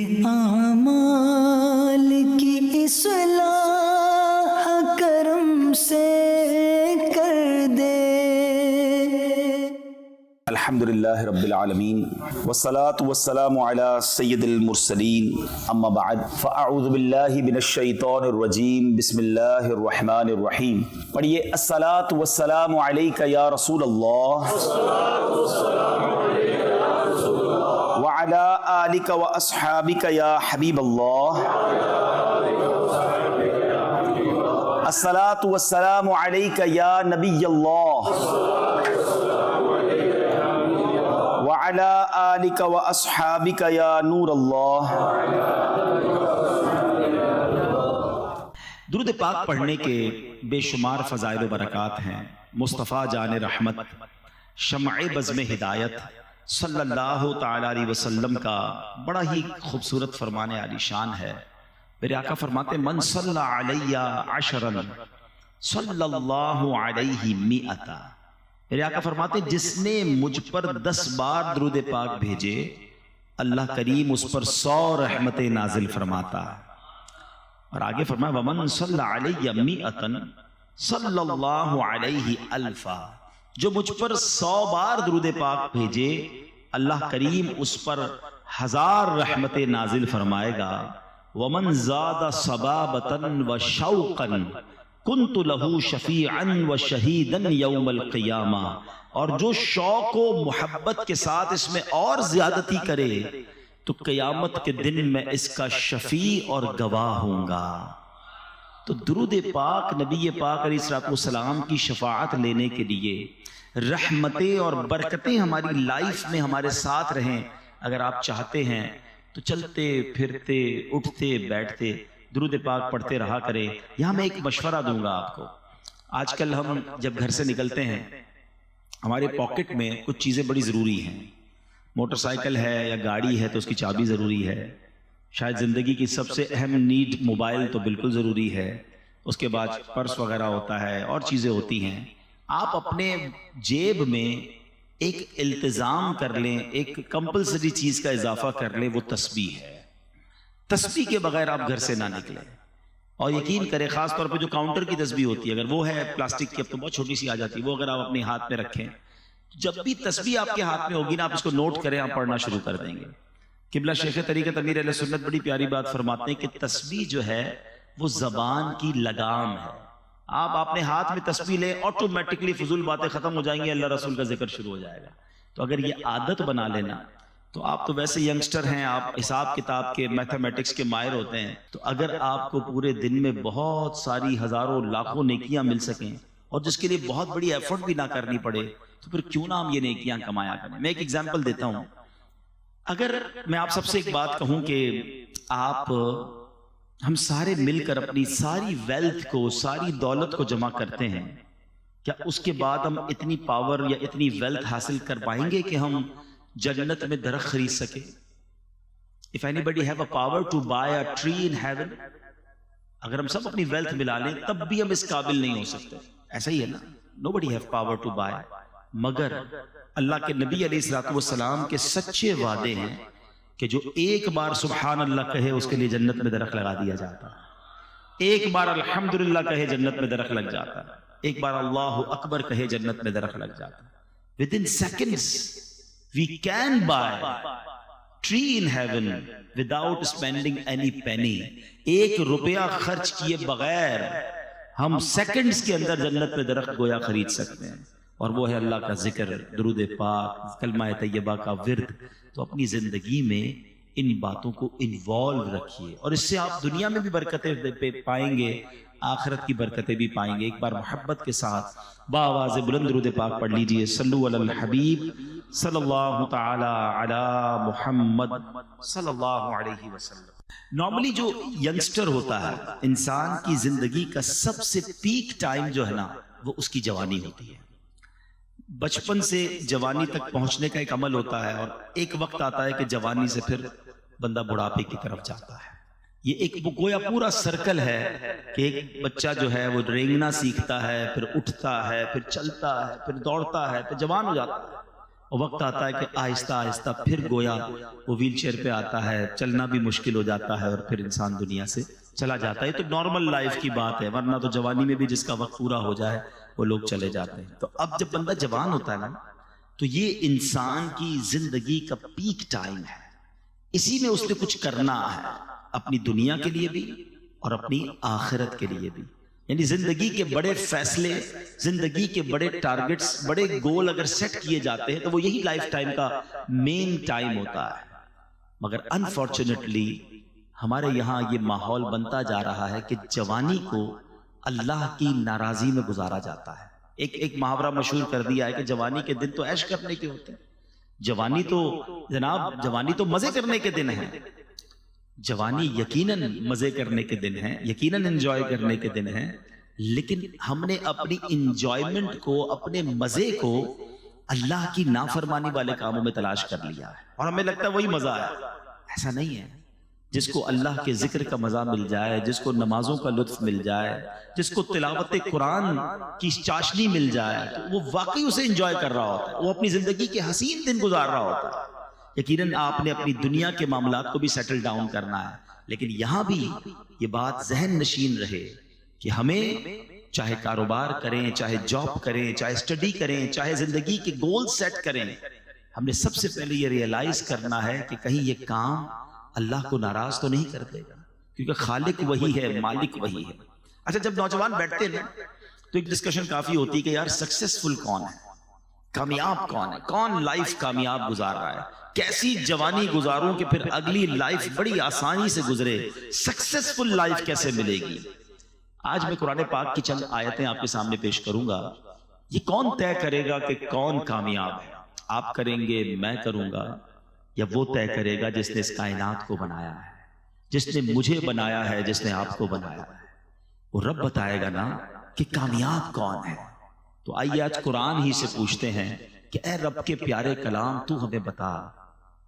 اعمال کی اصلاح کرم سے کر دے۔ الحمدللہ رب العالمین والصلاة والسلام علی سید المرسلین، اما بعد فاعوذ باللہ من الشیطان الرجیم، بسم اللہ الرحمن الرحیم۔ پڑھیے الصلاة والسلام علیک یا رسول اللہ وعلی آلک واصحابک یا حبیب اللہ۔ الصلاة والسلام علیک یا نبی اللہ وعلی آلک واصحابک یا نور اللہ۔ درود پاک پڑھنے کے بے شمار فضائل و برکات ہیں۔ مصطفیٰ جان رحمت، شمع بزم ہدایت صلی اللہ تعالی علیہ وسلم کا بڑا ہی خوبصورت فرمان عالی شان ہے۔ میرے آقا فرماتے ہیں من صلی علی عشرا صلی اللہ علیہ مئتا۔ میرے آقا فرماتے ہیں جس نے مجھ پر 10 بار درود پاک بھیجے، اللہ کریم اس پر 100 رحمتیں نازل فرماتا ہے۔ اور آگے فرمایا ومن صلی علی مئتا صلی اللہ علیہ الفا۔ جو مجھ پر 100 بار درود پاک بھیجے، اللہ کریم اس پر 1000 رحمتیں نازل فرمائے گا۔ ومن زاد صبابتا وشوقا کنت لہو شفیعا وشہیدا یوم القیامہ۔ اور جو شوق و محبت کے ساتھ اس میں اور زیادتی کرے تو قیامت کے دن میں اس کا شفیع اور گواہ ہوں گا۔ تو درود پاک نبی پاک علیہ السلام کی شفاعت لینے کے لیے رحمتیں اور برکتیں ہماری لائف میں ہمارے ساتھ رہیں، اگر آپ چاہتے ہیں تو چلتے پھرتے اٹھتے بیٹھتے درود پاک پڑھتے رہا کریں۔ یہاں میں ایک مشورہ دوں گا آپ کو۔ آج کل ہم جب گھر سے نکلتے ہیں ہمارے پاکٹ میں کچھ چیزیں بڑی ضروری ہیں۔ موٹر سائیکل ہے یا گاڑی ہے تو اس کی چابی ضروری ہے، شاید زندگی کی سب سے اہم نیڈ موبائل تو بالکل ضروری ہے، اس کے بعد پرس وغیرہ ہوتا ہے اور چیزیں ہوتی ہیں۔ آپ اپنے جیب میں ایک التزام کر لیں، ایک کمپلسری چیز کا اضافہ کر لیں، وہ تسبیح ہے۔ تسبیح کے بغیر آپ گھر سے نہ نکلیں۔ اور یقین کریں خاص طور پہ جو کاؤنٹر کی تسبیح ہوتی ہے، اگر وہ ہے پلاسٹک کی، اب تو بہت چھوٹی سی آ جاتی ہے، وہ اگر آپ اپنے ہاتھ میں رکھیں، جب بھی تسبیح آپ کے ہاتھ میں ہوگی نا، آپ اس کو نوٹ کریں، آپ پڑھنا شروع کر دیں گے۔ قبلہ شیخ طریقت امیر اہل سنت بڑی پیاری بات فرماتے ہیں کہ تسبیح جو ہے وہ زبان کی لگام ہے۔ آپ اپنے ہاتھ میں تسبیح لیں، آٹومیٹکلی فضول باتیں ختم ہو جائیں گی، اللہ رسول کا ذکر شروع ہو جائے گا۔ تو اگر یہ عادت بنا لینا، تو آپ تو ویسے ینگسٹر ہیں، آپ حساب کتاب کے میتھمیٹکس کے ماہر ہوتے ہیں، تو اگر آپ کو پورے دن میں بہت ساری ہزاروں لاکھوں نیکیاں مل سکیں اور جس کے لیے بہت بڑی ایفرٹ بھی نہ کرنی پڑے، تو پھر کیوں نہ ہم یہ نیکیاں کمایا کریں۔ میں ایک ایگزامپل دیتا ہوں۔ اگر میں آپ سب سے ایک بات کہوں کہ ہم سارے مل کر اپنی ساری ویلتھ کو، ساری دولت کو جمع کرتے ہیں، کیا اس کے بعد ہم اتنی پاور یا اتنی ویلتھ حاصل کر پائیں گے کہ ہم جنت میں درخت خرید سکے؟ If anybody have a power to buy a tree in heaven، اگر ہم سب اپنی ویلتھ ملا لیں تب بھی ہم اس قابل نہیں ہو سکتے۔ ایسا ہی ہے نا، nobody have power to buy، مگر اللہ کے نبی علیہ السلام کے سچے وعدے ہیں کہ جو ایک بار سبحان اللہ کہے اس کے لیے جنت میں درخت لگا دیا جاتا ہے، ایک بار الحمدللہ کہے جنت میں درخت لگ جاتا ہے، ایک بار اللہ اکبر کہے جنت میں درخت لگ جاتا ہے۔ Within seconds we can buy tree in heaven without spending any penny۔ 1 روپیہ خرچ کیے بغیر ہم سیکنڈز کے اندر جنت میں درخت گویا خرید سکتے ہیں، اور وہ ہے اللہ کا ذکر، درود پاک، کلمہ طیبہ کا ورد۔ تو اپنی زندگی میں ان باتوں کو انوالو رکھیے، اور اس سے آپ دنیا میں بھی برکتیں پائیں گے، آخرت کی برکتیں بھی پائیں گے۔ ایک بار محبت کے ساتھ بآواز بلند درود پاک پڑھ لیجئے، صلو علی الحبیب صلی اللہ تعالی علی محمد صلی اللہ علیہ وسلم۔ نارملی جو ینگسٹر ہوتا ہے، انسان کی زندگی کا سب سے پیک ٹائم جو ہے نا، وہ اس کی جوانی ہوتی ہے۔ بچپن سے جوانی تک پہنچنے کا ایک عمل ہوتا ہے، اور ایک وقت آتا ہے کہ جوانی سے پھر بندہ بڑھاپے کی طرف جاتا ہے۔ یہ ایک گویا پورا سرکل ہے کہ ایک بچہ جو ہے وہ رینگنا سیکھتا ہے، پھر اٹھتا ہے، پھر چلتا ہے، پھر دوڑتا ہے، پھر جوان ہو جاتا ہے۔ اور وقت آتا ہے کہ آہستہ آہستہ پھر گویا وہ ویل چیئر پہ آتا ہے، چلنا بھی مشکل ہو جاتا ہے اور پھر انسان دنیا سے چلا جاتا ہے. یہ تو نارمل لائف کی بات ہے، ورنہ تو جوانی میں بھی جس کا وقت پورا ہو جائے وہ لوگ چلے جاتے ہیں. تو اب جب بندہ جوان ہوتا ہے نا تو یہ انسان کی زندگی کا پیک ٹائم ہے، اسی میں اس نے کچھ کرنا ہے اپنی دنیا کے لیے بھی اور اپنی آخرت کے لیے بھی. یعنی زندگی کے بڑے فیصلے، زندگی کے بڑے ٹارگٹس، بڑے گول اگر سیٹ کیے جاتے ہیں تو وہ یہی لائف ٹائم کا مین ٹائم ہوتا ہے. مگر انفارچونیٹلی ہمارے یہاں یہ ماحول بنتا جا رہا ہے کہ جوانی کو اللہ کی ناراضی میں گزارا جاتا ہے. ایک محاورہ مشہور کر دیا ہے کہ جوانی کے دن تو عیش کرنے کے ہوتے ہیں. جوانی تو جناب، جوانی تو مزے کرنے کے دن ہیں. جوانی یقیناً مزے کرنے کے دن ہیں، یقیناً انجوائے کرنے کے دن ہیں، لیکن ہم نے اپنی انجوائمنٹ کو، اپنے مزے کو اللہ کی نافرمانی والے کاموں میں تلاش کر لیا ہے اور ہمیں لگتا ہے وہی مزہ ہے. ایسا نہیں ہے. جس کو اللہ کے ذکر کا مزہ مل جائے، جس کو نمازوں کا لطف مل جائے، جس کو تلاوت قرآن کی چاشنی مل جائے تو وہ واقعی اسے انجوائے کر رہا ہوتا ہے، وہ اپنی زندگی کے حسین دن گزار رہا ہوتا ہے. یقیناً آپ نے اپنی دنیا کے معاملات کو بھی سیٹل ڈاؤن کرنا ہے، لیکن یہاں بھی یہ بات ذہن نشین رہے کہ ہمیں چاہے کاروبار کریں، چاہے جاب کریں، چاہے اسٹڈی کریں، چاہے زندگی کے گول سیٹ کریں، ہم نے سب سے پہلے یہ ریئلائز کرنا ہے کہ کہیں یہ کام اللہ کو ناراض تو نہیں کر دے گا، کیونکہ خالق وہی ہے، مالک وہی ہے. اچھا، جب نوجوان بیٹھتے ہیں تو ایک ڈسکشن کافی ہوتی ہے کہ یار سکسیسفل کون ہے، کامیاب کون ہے، کون لائف کامیاب گزار رہا ہے، کیسی جوانی گزاروں کہ پھر اگلی لائف بڑی آسانی سے گزرے، سکسیسفل لائف کیسے ملے گی. آج میں قرآن پاک کی چند آیتیں آپ کے سامنے پیش کروں گا. یہ کون طے کرے گا کہ کون کامیاب ہے؟ آپ کریں گے، میں کروں گا، یا وہ طے کرے گا جس نے اس کائنات کو بنایا ہے، جس نے مجھے بنایا ہے، جس نے آپ کو بنایا ہے. وہ رب بتائے گا نا کہ کامیاب کون ہے. تو آئیے آج قرآن ہی سے پوچھتے ہیں کہ اے رب کے پیارے کلام، تو ہمیں بتا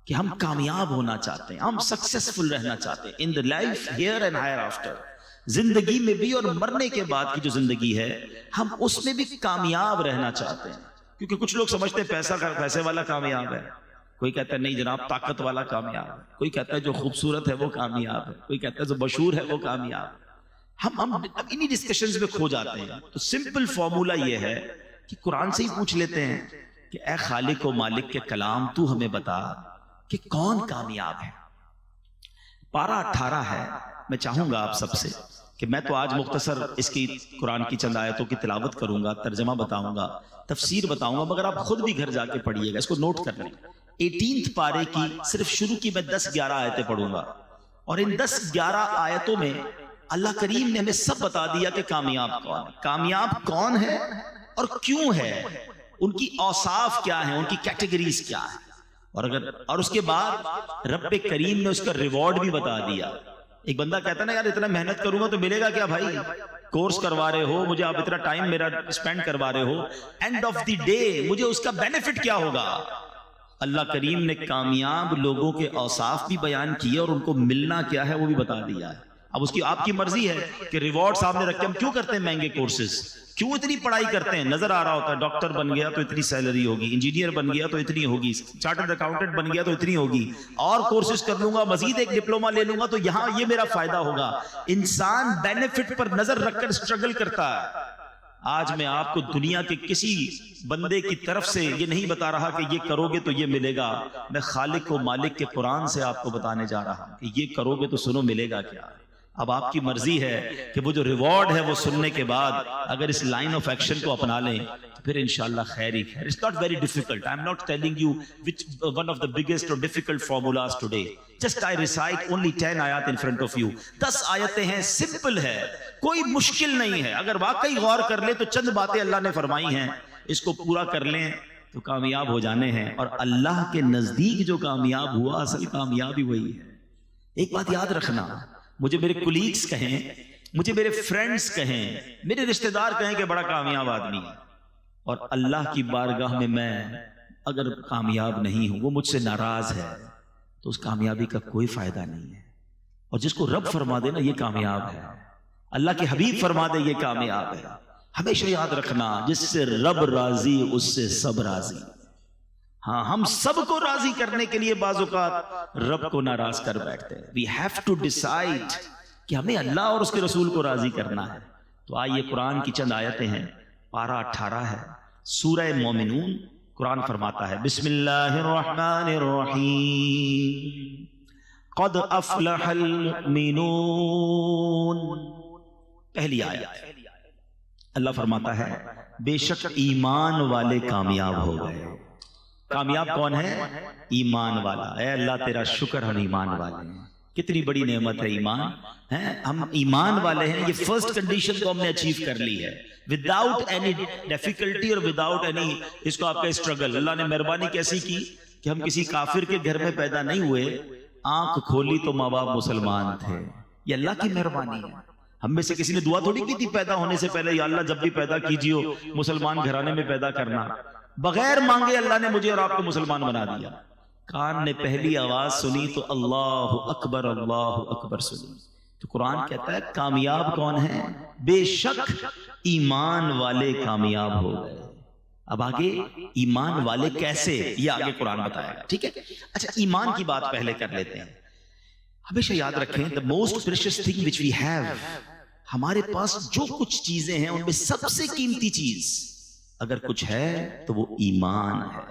کہ ہم کامیاب ہونا چاہتے ہیں، ہم سکسیسفل رہنا چاہتے ہیں in the life here and hereafter, زندگی میں بھی اور مرنے کے بعد کی جو زندگی ہے ہم اس میں بھی کامیاب رہنا چاہتے ہیں. کیونکہ کچھ لوگ سمجھتے ہیں پیسے والا کامیاب ہے، کوئی کہتا ہے نہیں جناب طاقت والا کامیاب ہے، کوئی کہتا ہے جو خوبصورت ہے وہ کامیاب ہے، کوئی کہتا ہے جو مشہور ہے وہ کامیاب ہے. ہم انہی ڈسکشنز میں کھو جاتے ہیں. تو سمپل فارمولا یہ ہے کہ قرآن سے ہی پوچھ لیتے ہیں کہ اے خالق و مالک کے کلام، تو ہمیں بتا کہ کون کامیاب ہے. پارہ 18 ہے. میں چاہوں گا آپ سب سے کہ میں تو آج مختصر اس کی قرآن کی چند آیتوں کی تلاوت کروں گا، ترجمہ بتاؤں گا، تفسیر بتاؤں گا، مگر آپ خود بھی گھر جا کے پڑھیے گا، اس کو نوٹ کر لیں. 18 پارے کی صرف شروع کی میں 10-11 آیتیں پڑھوں گا، اور ان 10-11 آیتوں میں اللہ کریم نے ہمیں سب بتا دیا کہ کامیاب کون ہے، کامیاب کون ہے اور کیوں ہے، ان کی اوصاف کیا ہیں، ان کی کیٹیگریز کیا ہیں. اور اس کے بعد رب کریم نے اس کا ریوارڈ بھی بتا دیا. ایک بندہ کہتا ہے نا یار اتنا محنت کروں گا تو ملے گا کیا بھائی، کورس کروا رہے ہو مجھے، آپ اتنا ٹائم میرا اسپینڈ کروا رہے ہو، اینڈ آف دی ڈے مجھے اس کا بینیفٹ کیا ہوگا. اللہ کریم نے کامیاب لوگوں کے اوصاف بھی بیان کیے اور ان کو ملنا کیا ہے وہ بھی بتا دیا ہے. اب اس کی آپ کی مرضی ہے کہ ریوارڈ سامنے رکھ کے ہم کیوں کرتے ہیں مہنگے کورسز، کیوں اتنی پڑھائی کرتے ہیں. نظر آ رہا ہوتا ہے ڈاکٹر بن گیا تو اتنی سیلری ہوگی، انجینئر بن گیا تو اتنی ہوگی، چارٹرڈ اکاؤنٹنٹ بن گیا تو اتنی ہوگی، اور کورسز کر لوں گا، مزید ایک ڈپلوما لے لوں گا تو یہاں یہ میرا فائدہ ہوگا. انسان بینیفٹ پر نظر رکھ کر اسٹرگل کرتا ہے. آج میں آپ کو دنیا کے کسی بندے کی طرف سے یہ نہیں بتا رہا کہ یہ کرو گے تو یہ ملے گا. میں خالق و مالک کے قرآن سے آپ کو بتانے جا رہا ہوں کہ یہ کرو گے تو سنو ملے گا کیا. اب آپ کی مرضی ہے کہ وہ جو ریوارڈ ہے وہ سننے کے بعد اگر اس لائن آف ایکشن کو اپنا لیں تو پھر انشاءاللہ خیر ہی خیر. It's not very difficult. I'm not telling you which one of the biggest or difficult formulas today. Just I recite only 10 آیات in front of you. 10 آیتیں ہیں، سمپل ہے، کوئی مشکل نہیں ہے. اگر واقعی غور کر لیں تو چند باتیں اللہ نے فرمائی ہیں، اس کو پورا کر لیں تو کامیاب ہو جانے ہیں. اور اللہ کے نزدیک جو کامیاب ہوا اصل کامیابی وہی ہے. ایک بات یاد رکھنا، مجھے میرے کولیگز کہیں، مجھے میرے فرینڈز کہیں، میرے رشتہ دار کہیں کہ بڑا کامیاب آدمی ہے، اور اللہ کی بارگاہ میں اگر کامیاب نہیں ہوں، وہ مجھ سے ناراض ہے، تو اس کامیابی کا کوئی فائدہ نہیں ہے. اور جس کو رب فرما دے نا یہ کامیاب ہے، اللہ کے حبیب فرما دے یہ کامیاب ہے. ہمیشہ یاد رکھنا، جس سے رب راضی اس سے سب راضی. ہاں ہم سب کو راضی کرنے کے لیے بعض اوقات رب کو ناراض کر بیٹھتے ہیں. وی ہیو ٹو ڈیسائیڈ کہ ہمیں اللہ اور اس کے رسول کو راضی کرنا ہے. تو آئیے قرآن کی چند آیتیں ہیں. پارہ 18 ہے سورہ مومنون. قرآن فرماتا ہے بسم اللہ الرحمن الرحیم قد افلح المؤمنون. پہلی آیت اللہ فرماتا ہے بے شک ایمان والے کامیاب ہو گئے. کامیاب کون ہے؟ ایمان والا. اے اللہ تیرا شکر ہم ایمان والے ہیں. کتنی بڑی نعمت ہے ایمان. ہم ایمان والے ہیں. یہ فرسٹ کنڈیشن کو ہم نے اچیو کر لی ہے وداؤٹ اینی ڈیفیکلٹی اور وداؤٹ اینی اس کو آپ کا اسٹرگل. اللہ نے مہربانی کیسی کی کہ ہم کسی کافر کے گھر میں پیدا نہیں ہوئے. آنکھ کھولی تو ماں باپ مسلمان تھے. یہ اللہ کی مہربانی ہے. ہم میں سے کسی نے دعا تھوڑی کی تھی پیدا ہونے سے پہلے یا اللہ جب بھی پیدا کیجیے مسلمان گھرانے میں پیدا کرنا. بغیر مانگے اللہ نے مجھے اور آپ کو مسلمان بنا دیا. کان نے پہلی آواز سنی تو اللہ اکبر سنی. تو قرآن کہتا ہے کامیاب کون ہے؟ بے شک ایمان والے کامیاب ہو گئے. اب آگے ایمان والے کیسے یہ آگے قرآن بتائے گا. ٹھیک ہے. اچھا ایمان کی بات پہلے کر لیتے ہیں. ہمیشہ یاد رکھیں the most precious thing which we have, ہمارے پاس جو کچھ چیزیں ہیں ان میں سب سے قیمتی چیز اگر کچھ ہے تو وہ ایمان ہے.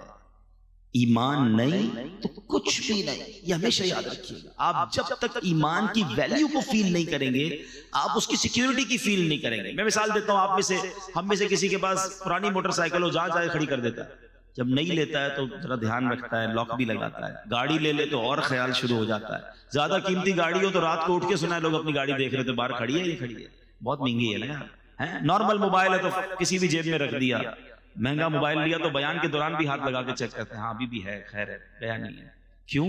ایمان نہیں تو کچھ بھی نہیں. یہ ہمیشہ یاد رکھیے گا. آپ جب تک ایمان کی ویلیو کو فیل نہیں کریں گے آپ اس کی سیکیورٹی کی فیل نہیں کریں گے. میں مثال دیتا ہوں. آپ میں سے ہم میں سے کسی کے پاس پرانی موٹر سائیکل ہو جہاں چاہے کھڑی کر دیتا ہے. جب نہیں لیتا ہے تو ذرا دھیان رکھتا ہے لاک بھی لگاتا ہے. گاڑی لے لے تو اور خیال شروع ہو جاتا ہے. زیادہ قیمتی گاڑی ہو تو رات کو اٹھ کے سنا ہے لوگ اپنی گاڑی دیکھ رہے تھے باہر کھڑی ہے یہ کھڑی ہے بہت مہنگی ہے نا. نارمل موبائل ہے تو کسی بھی جیب میں رکھ دیا. مہنگا موبائل لیا تو بیان کے دوران بھی ہاتھ لگا کے چیک کرتے ہیں ہاں ابھی بھی ہے خیر ہے گیا نہیں ہے. کیوں؟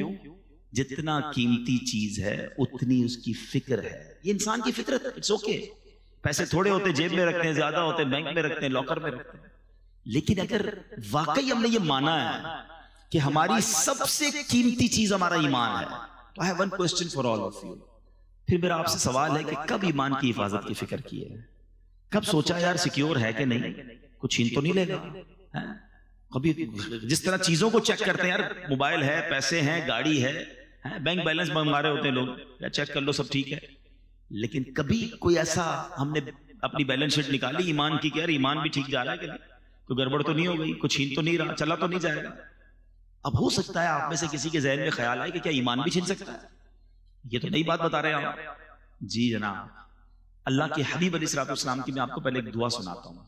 جتنا قیمتی چیز ہے اتنی اس کی فکر ہے. یہ انسان کی فطرت ہے. It's okay. پیسے تھوڑے ہوتے جیب میں رکھتے ہیں زیادہ ہوتے بینک میں رکھتے ہیں لاکر میں رکھتے ہیں. لیکن اگر واقعی ہم نے یہ مانا ہے کہ ہماری سب سے قیمتی چیز ہمارا ایمان ہے تو I have one question for all of you. پھر میرا آپ سے سوال ہے کہ کب ایمان کی حفاظت کی فکر کی ہے؟ کب سوچا یار سیکیور ہے کہ نہیں کچھ چھین تو نہیں لے گا؟ کبھی جس طرح چیزوں کو چیک کرتے ہیں یار موبائل ہے پیسے ہیں گاڑی ہے بینک بیلنس منگا رہے ہوتے ہیں لوگ یا چیک کر لو سب ٹھیک ہے. لیکن کبھی کوئی ایسا ہم نے اپنی بیلنس شیٹ نکالی ایمان کی کہ یار ایمان بھی ٹھیک جا رہا ہے کہ نہیں کوئی گڑبڑ تو نہیں ہو گئی کچھ چھین تو نہیں رہا چلا تو نہیں جائے گا. اب ہو سکتا ہے آپ میں سے کسی کے ذہن میں خیال آئے کہ کیا ایمان بھی چھین سکتا ہے. یہ تو نئی بات بتا رہے ہیں آپ. جی جناب. اللہ کے حبیب علیہ الصلوۃ والسلام کی میں آپ کو پہلے ایک دعا سناتا ہوں.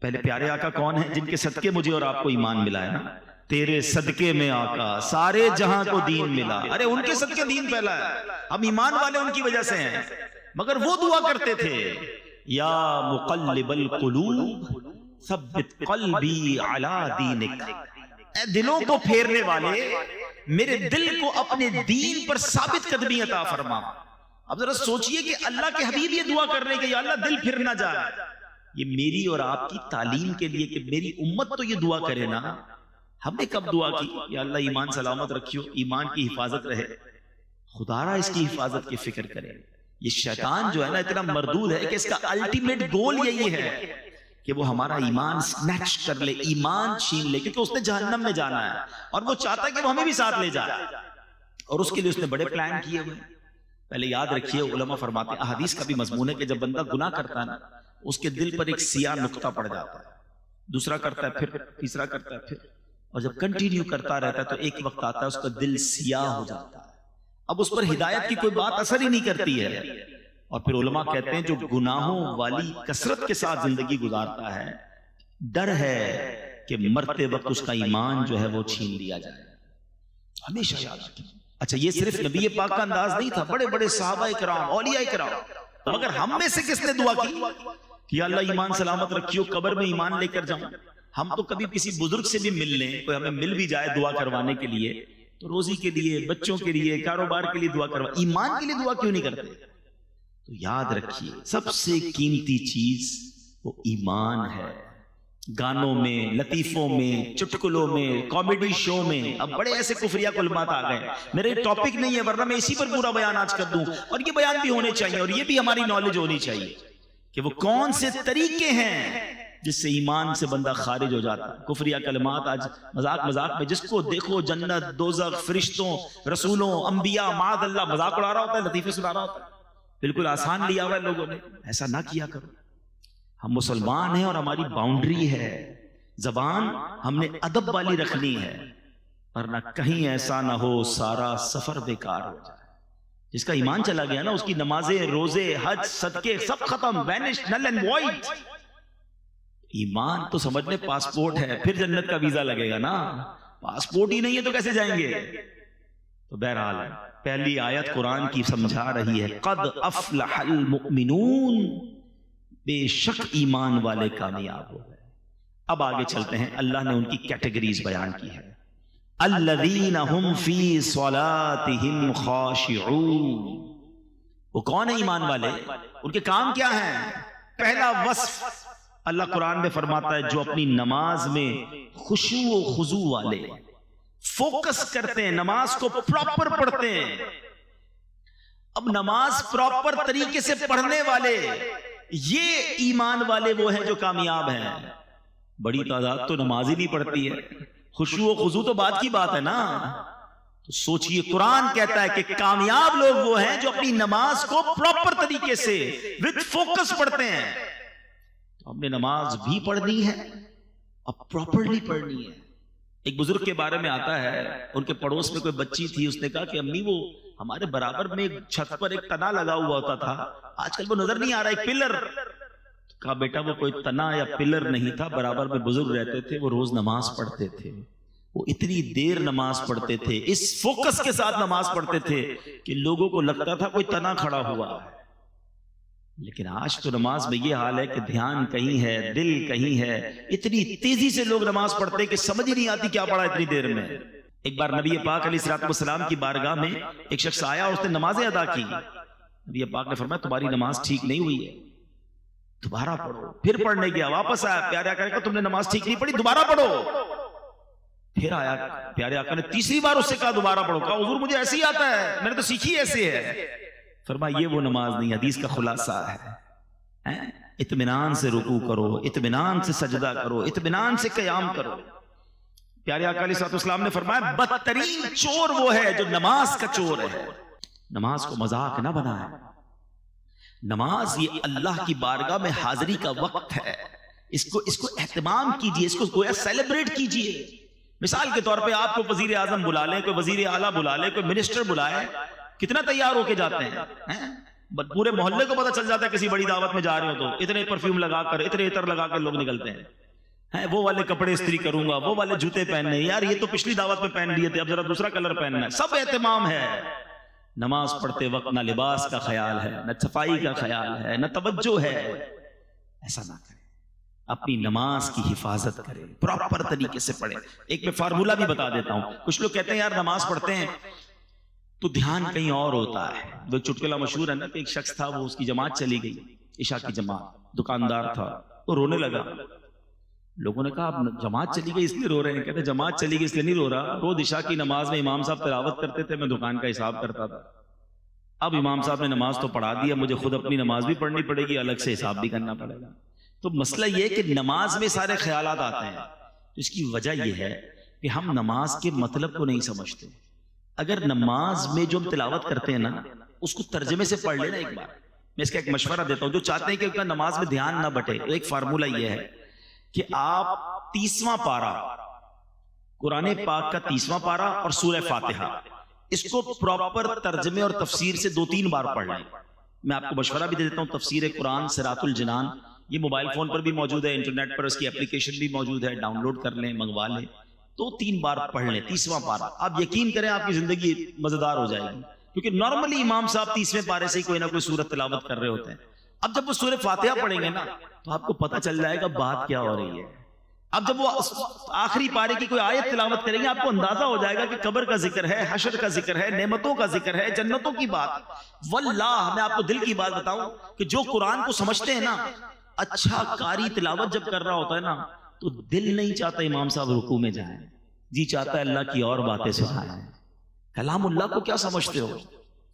پہلے پیارے آقا کون ہیں جن کے صدقے مجھے اور آپ کو ایمان ملا ہے نا. تیرے صدقے میں آقا سارے جہاں کو دین ملا. ارے ان کے صدقے دین پھیلا ہے. ہم ایمان والے ان کی وجہ سے ہیں. مگر وہ دعا کرتے تھے یا مقلب القلوب ثبت قلبی علی دینک. اے دلوں کو پھیرنے والے میرے دل کو اپنے دین پر ثابت قدمی عطا فرما. اب ذرا سوچئے کہ اللہ کے حبیب یہ دعا کر رہے ہیں کہ یا اللہ دل پھر نہ جائے. یہ میری اور آپ کی تعلیم کے لیے کہ میری امت تو یہ دعا کرے نا. ہم نے کب دعا کی یا اللہ ایمان سلامت رکھیو ایمان کی حفاظت رہے. خدا را اس کی حفاظت کی فکر کرے. یہ شیطان جو ہے نا اتنا مردود ہے کہ اس کا الٹیمیٹ گول یہی ہے کہ وہ ہمارا ایمان سنیچ کر لے ایمان چھین لے کیونکہ اس نے جہنم میں جانا ہے اور وہ چاہتا ہے کہ وہ ہمیں بھی ساتھ لے جائے اور اس کے لیے اس نے بڑے پلان کیے ہوئے. پہلے یاد رکھیے علماء فرماتے ہیں احادیث کا بھی مضمون ہے کہ جب بندہ گناہ کرتا ہے نا اس کے دل پر ایک سیاہ نقطہ پڑ جاتا ہے. دوسرا کرتا ہے پھر تیسرا کرتا ہے پھر اور جب کنٹینیو کرتا رہتا ہے تو ایک وقت آتا ہے اس کا دل سیاہ ہو جاتا ہے. اب اس پر ہدایت کی کوئی بات اثر ہی نہیں کرتی ہے. اور پھر علماء کہتے ہیں جو گناہوں والی کثرت کے ساتھ زندگی گزارتا ہے ڈر ہے کہ مرتے وقت اس کا ایمان جو ہے وہ چھین لیا جائے. ہمیشہ یاد رکھیں. اچھا یہ صرف نبی پاک کا انداز نہیں تھا. بڑے بڑے صحابہ کرام اولیاء کرام مگر ہم میں سے کس نے دعا کی کہ اللہ ایمان سلامت رکھیو قبر میں ایمان لے کر جاؤں. ہم تو کبھی کسی بزرگ سے بھی مل لیں کوئی ہمیں مل بھی جائے دعا کروانے کے لیے تو روزی کے لیے بچوں کے لیے کاروبار کے لیے دعا کروا ایمان کے لیے دعا کیوں نہیں کرتے. تو یاد رکھیے سب سے قیمتی چیز وہ ایمان ہے. گانوں میں لطیفوں میں چٹکلوں میں کامیڈی شو میں اب بڑے ایسے کفریہ کلمات آ گئے. میرے ٹاپک نہیں ہے ورنہ میں اسی پر پورا بیان آج کر دوں اور یہ بیان بھی ہونے چاہیے اور یہ بھی ہماری نالج ہونی چاہیے کہ وہ کون سے طریقے ہیں جس سے ایمان سے بندہ خارج ہو جاتا ہے. کفریہ کلمات آج مذاق میں جس کو دیکھو جنت دوزخ فرشتوں رسولوں انبیاء معاذ اللہ مذاق اڑا رہا ہوتا ہے, لطیفے سنا رہا ہوتا ہے. بالکل آسان لیا ہوا ہے لوگوں نے. ایسا نہ کیا کرو. ہم مسلمان ہیں اور ہماری باؤنڈری ہے, زبان ہم نے ادب والی رکھنی ہے, ورنہ کہیں ایسا نہ ہو سارا سفر بیکار ہو جائے. جس کا ایمان چلا گیا نا اس کی نمازیں روزے حج صدقے سب ختم, وینش نل اینڈ وائڈ. ایمان تو سمجھ لیں پاسپورٹ ہے, پھر جنت کا ویزا لگے گا نا. پاسپورٹ ہی نہیں ہے تو کیسے جائیں گے؟ تو بہرحال پہلی آیت قرآن کی سمجھا رہی ہے قد افلح المؤمنون, بے شک ایمان والے کامیاب ہو گئے. اب آگے چلتے ہیں, اللہ نے ان کی کیٹیگریز بیان کی ہے. الذین هم فی صلاتہم خاشعون, وہ کون ہے ایمان والے؟ ان کے کام کیا ہیں؟ پہلا وصف اللہ قرآن میں فرماتا ہے جو اپنی نماز میں خشوع و خضوع والے, فوکس کرتے ہیں, نماز کو پراپر پڑھتے ہیں. اب نماز پراپر طریقے سے پڑھنے والے, یہ ایمان والے وہ ہیں جو کامیاب ہیں. بڑی تعداد تو نماز ہی نہیں پڑھتی ہے. خشوع و خضوع تو بات کی بات ہے نا. تو سوچئے قرآن کہتا ہے کہ کامیاب لوگ وہ ہیں جو اپنی نماز کو پراپر طریقے سے وتھ فوکس پڑھتے ہیں. تو ہم نے نماز بھی پڑھنی ہے اب پراپرلی پڑھنی ہے. ایک بزرگ کے بارے میں آتا ہے, ان کے پڑوس میں کوئی بچی تھی, اس نے کہا کہ امی وہ ہمارے برابر میں چھت پر ایک تنا لگا ہوا ہوتا تھا, آج کل وہ نظر نہیں آ رہا, ایک پلر. کہا بیٹا وہ کوئی تنا یا پلر نہیں تھا, برابر میں بزرگ رہتے تھے, وہ روز نماز پڑھتے تھے. وہ اتنی دیر نماز پڑھتے تھے, اس فوکس کے ساتھ نماز پڑھتے تھے کہ لوگوں کو لگتا تھا کوئی تنا کھڑا ہوا ہے. لیکن آج تو نماز میں یہ حال ہے کہ دھیان کہیں ہے, دل کہیں ہے. اتنی تیزی سے لوگ نماز پڑھتے ہیں کہ سمجھ ہی نہیں آتی کیا پڑھا اتنی دیر میں. ایک بار نبی پاک علیہ الصلوۃ والسلام کی بارگاہ میں ایک شخص آیا اور اس نے نمازیں ادا کی. نبی پاک نے فرمایا تمہاری نماز ٹھیک نہیں ہوئی ہے, دوبارہ پڑھو. پھر پڑھنے گیا, واپس آیا, پیارے آقا نے کہا تم نے نماز ٹھیک نہیں پڑھی, دوبارہ پڑھو. پھر آیا پیارے آقا نے تیسری بار اس سے کہا دوبارہ پڑھو. کہا حضور مجھے ایسے ہی آتا ہے, میں نے تو سیکھی ایسے ہے. فرمایا یہ وہ نماز نہیں. حدیث کا خلاصہ ہے اطمینان سے رکوع کرو, اطمینان سے سجدہ کرو, اطمینان سے قیام کرو. پیارے آقا علیہ السلام نے فرمایا بدترین چور وہ ہے جو نماز کا چور ہے. نماز کو مذاق نہ بنائے. نماز یہ اللہ کی بارگاہ میں حاضری کا وقت ہے. اس کو اہتمام کیجئے, اس کو گویا سیلیبریٹ کیجئے. مثال کے طور پہ آپ کو وزیر اعظم بلا لیں, کوئی وزیر اعلیٰ بلا لیں, کوئی منسٹر بلائے, کتنا تیار ہو کے جاتے ہیں. پورے محلے کو پتہ چل جاتا ہے کسی بڑی دعوت میں جا رہے ہو تو اتنے پرفیوم لگا کر, اتنے عطر لگا کر لوگ نکلتے ہیں. وہ والے کپڑے استری کروں گا, وہ والے جوتے پہننے, یار یہ تو پچھلی دعوت میں پہن لیے تھے, اب ذرا دوسرا کلر پہننا ہے. سب اہتمام ہے. نماز پڑھتے وقت نہ لباس کا خیال ہے, نہ صفائی کا خیال ہے, نہ توجہ ہے. ایسا نہ کریں. اپنی نماز کی حفاظت کریں, پراپر طریقے سے پڑھیں. ایک میں فارمولہ بھی بتا دیتا ہوں. کچھ لوگ کہتے ہیں یار نماز پڑھتے ہیں تو دھیان کہیں اور ہوتا ہے. وہ چٹکلا مشہور ہے نا کہ ایک شخص تھا, وہ اس کی جماعت چلی گئی, عشاء کی جماعت, دکاندار تھا, وہ رونے لگا. لوگوں نے کہا اب جماعت چلی گئی اس لیے رو رہے ہیں؟ کہتے جماعت چلی گئی اس لیے نہیں رو رہا, روز عشاء کی نماز میں امام صاحب تلاوت کرتے تھے, میں دکان کا حساب کرتا تھا. اب امام صاحب نے نماز تو پڑھا دیا, مجھے خود اپنی نماز بھی پڑھنی پڑے گی, الگ سے حساب بھی کرنا پڑے گا. تو مسئلہ یہ ہے کہ نماز میں سارے خیالات آتے ہیں. تو اس کی وجہ یہ ہے کہ ہم نماز کے مطلب کو نہیں سمجھتے. اگر نماز میں جو ہم تلاوت کرتے ہیں نا اس کو ترجمے سے پڑھ لینا ایک بار. میں اس کا ایک مشورہ دیتا ہوں جو چاہتے ہیں کہ نماز میں دھیان نہ بٹے. ایک فارمولہ یہ ہے کہ آپ 30واں پارہ, قرآن پاک کا 30واں پارہ اور سورہ فاتحہ, اس کو پراپر ترجمے اور تفسیر سے 2-3 بار پڑھ لیں. میں آپ کو مشورہ بھی دے دیتا ہوں, تفسیر قرآن صراط الجنان, یہ موبائل فون پر بھی موجود ہے, انٹرنیٹ پر اس کی اپلیکیشن بھی موجود ہے, ڈاؤن لوڈ کر لیں, منگوا لیں. 2-3 بار پڑھ لیں 30واں پارہ. آپ یقین کریں آپ کی زندگی مزیدار ہو جائے گی, کیونکہ نارملی امام صاحب 30ویں پارے سے کوئی نہ کوئی سورت تلاوت کر رہے ہوتے ہیں. اب جب وہ سورہ فاتحہ پڑھیں گے نا تو آپ کو پتہ چل جائے گا بات کیا ہو رہی ہے. اب جب وہ آخری پارے کی کوئی آیت تلاوت کریں گے آپ کو اندازہ ہو جائے گا کہ قبر کا ذکر ہے, حشر کا ذکر ہے, نعمتوں کا ذکر ہے, جنتوں کی بات. واللہ میں آپ کو دل کی بات بتاؤں کہ جو قرآن کو سمجھتے ہیں نا, اچھا قاری تلاوت جب کر رہا ہوتا ہے نا تو دل نہیں چاہتا امام صاحب رکوع میں جائیں, جی چاہتا ہے اللہ کی اور باتیں سنائیں. کلام اللہ کو کیا سمجھتے ہو؟